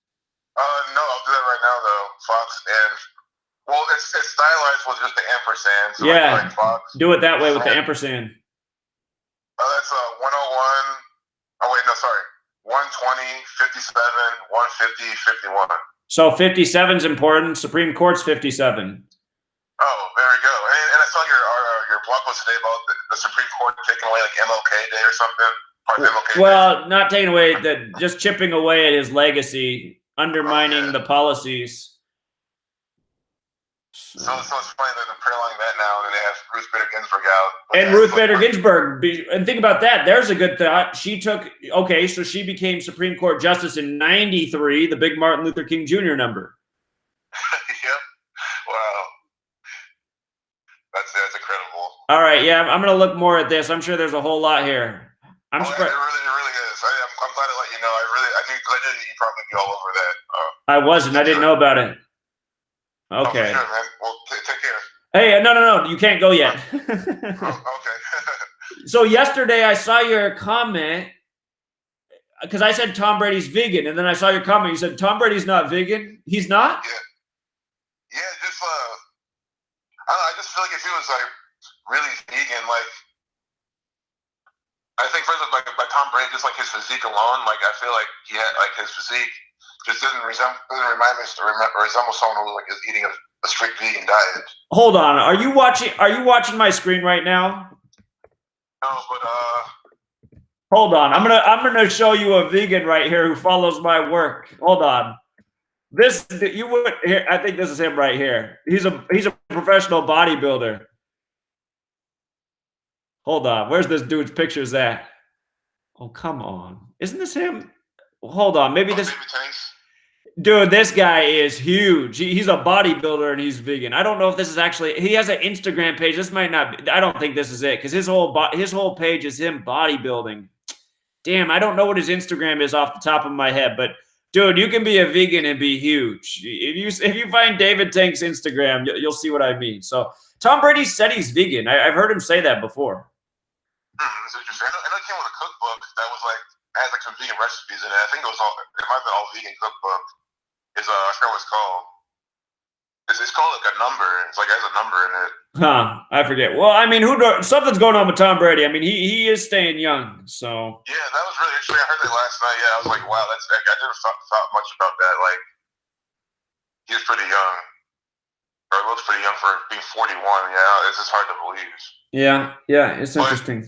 No, I'll do that right now, though. Fox and... Well, it's stylized with just the ampersand. So yeah, like Fox, do it that way with the ampersand. That's 101. Oh, wait, no, sorry. 120, 57, 150, 51. So 57's important. Supreme Court's 57. Oh, there we go. And I saw your blog post today about the Supreme Court taking away like MLK Day or something. Well, not taking away, just chipping away at his legacy, undermining the policies. So it's funny that they're paralleling that now, and they have Ruth Bader Ginsburg out. And Ruth Bader Ginsburg, and think about that. There's a good thought. She so she became Supreme Court Justice in '93, the big Martin Luther King Jr. number. Yep. Wow. That's incredible. All right, yeah, I'm going to look more at this. I'm sure there's a whole lot here. It really is. I'm glad to let you know. I knew you'd probably be all over that. I wasn't. I didn't know about it. Okay. Oh, for sure, man. Well, take care. Hey, no, you can't go yet. Okay. So yesterday I saw your comment because I said Tom Brady's vegan, and then I saw your comment. You said Tom Brady's not vegan. He's not. Yeah. Just I don't know. I just feel like if he was like really vegan, like I think for instance, like by Tom Brady, just like his physique alone, like I feel like he had like his physique just doesn't remind me or resemble someone who like is eating a strict vegan diet. Hold on, are you watching my screen right now? No, but hold on, I'm gonna show you a vegan right here who follows my work. Hold on, I think this is him right here. He's a professional bodybuilder. Hold on, where's this dude's pictures at? Oh, come on, isn't this him? Hold on, maybe this. Dude, this guy is huge. He's a bodybuilder and he's vegan. I don't know if this is actually. He has an Instagram page. This might not be. I don't think this is it because his whole page is him bodybuilding. Damn, I don't know what his Instagram is off the top of my head, but dude, you can be a vegan and be huge. If you find David Tank's Instagram, you'll see what I mean. So Tom Brady said he's vegan. I've heard him say that before. That's interesting. I know it came with a cookbook that was like had like some vegan recipes in it. I think it might have been all vegan cookbook. I forgot what it's called. It's called like a number. It's like it has a number in it. Huh? I forget. Well, I mean, something's going on with Tom Brady. I mean, he is staying young. So yeah, that was really interesting. I heard that last night. Yeah, I was like, wow, that's like, I never thought much about that. Like, he was pretty young, or looks pretty young for being 41. Yeah, it's just hard to believe. Yeah, it's interesting.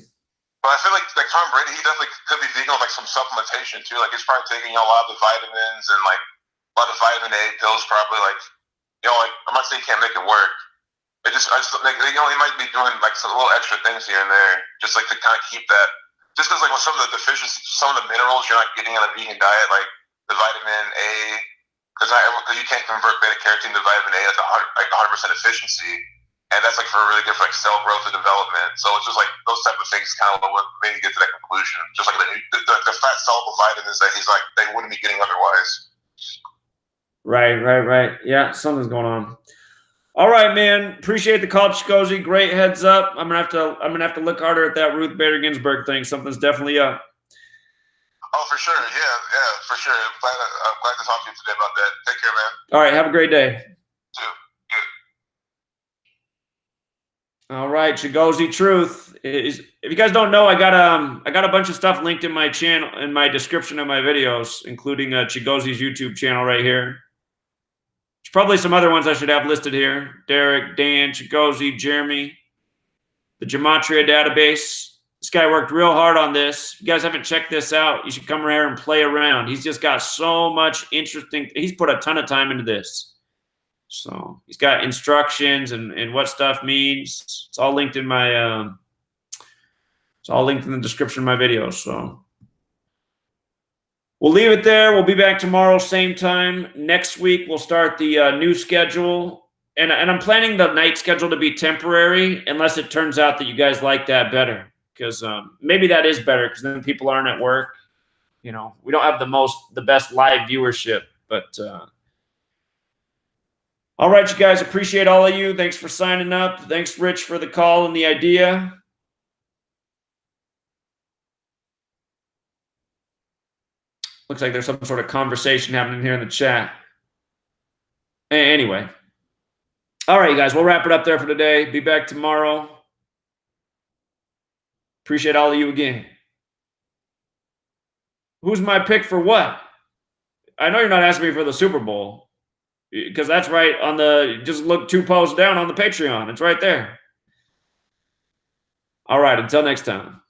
But I feel like Tom Brady, he definitely could be vegan with like some supplementation too. Like he's probably taking a lot of the vitamins and like a lot of vitamin A pills. Probably like like I'm not saying he can't make it work. I just like he might be doing like some little extra things here and there, just like to kind of keep that. Just because like with some of the deficiencies, some of the minerals you're not getting on a vegan diet, like the vitamin A, because you can't convert beta carotene to vitamin A at 100% efficiency. And that's like for really good for like cell growth and development. So it's just like those type of things kind of what made me get to that conclusion. Just like the fat soluble vitamins that he's like they wouldn't be getting otherwise. Right. Yeah, something's going on. All right, man. Appreciate the call, Chigozie. Great heads up. I'm gonna have to look harder at that Ruth Bader Ginsburg thing. Something's definitely up. Oh, for sure. Yeah, for sure. I'm glad to talk to you today about that. Take care, man. All right. Have a great day. Too. All right, Chigozie Truth. If you guys don't know, I got a bunch of stuff linked in my channel, in my description of my videos, including Chigozie's YouTube channel right here. There's probably some other ones I should have listed here. Derek, Dan, Chigozie, Jeremy, the Gematria Database. This guy worked real hard on this. If you guys haven't checked this out, you should come here and play around. He's just got so much interesting. He's put a ton of time into this. So he's got instructions and what stuff means. It's all linked in my it's all linked in the description of my video. So we'll leave it there. We'll be back tomorrow, same time. Next week we'll start the new schedule. And I'm planning the night schedule to be temporary unless it turns out that you guys like that better. Because maybe that is better because then people aren't at work. You know, we don't have the best live viewership, but all right, you guys, appreciate all of you. Thanks for signing up. Thanks, Rich, for the call and the idea. Looks like there's some sort of conversation happening here in the chat. Anyway. All right, you guys, we'll wrap it up there for today. Be back tomorrow. Appreciate all of you again. Who's my pick for what? I know you're not asking me for the Super Bowl. Because that's right on the, just look 2 posts down on the Patreon. It's right there. All right, until next time.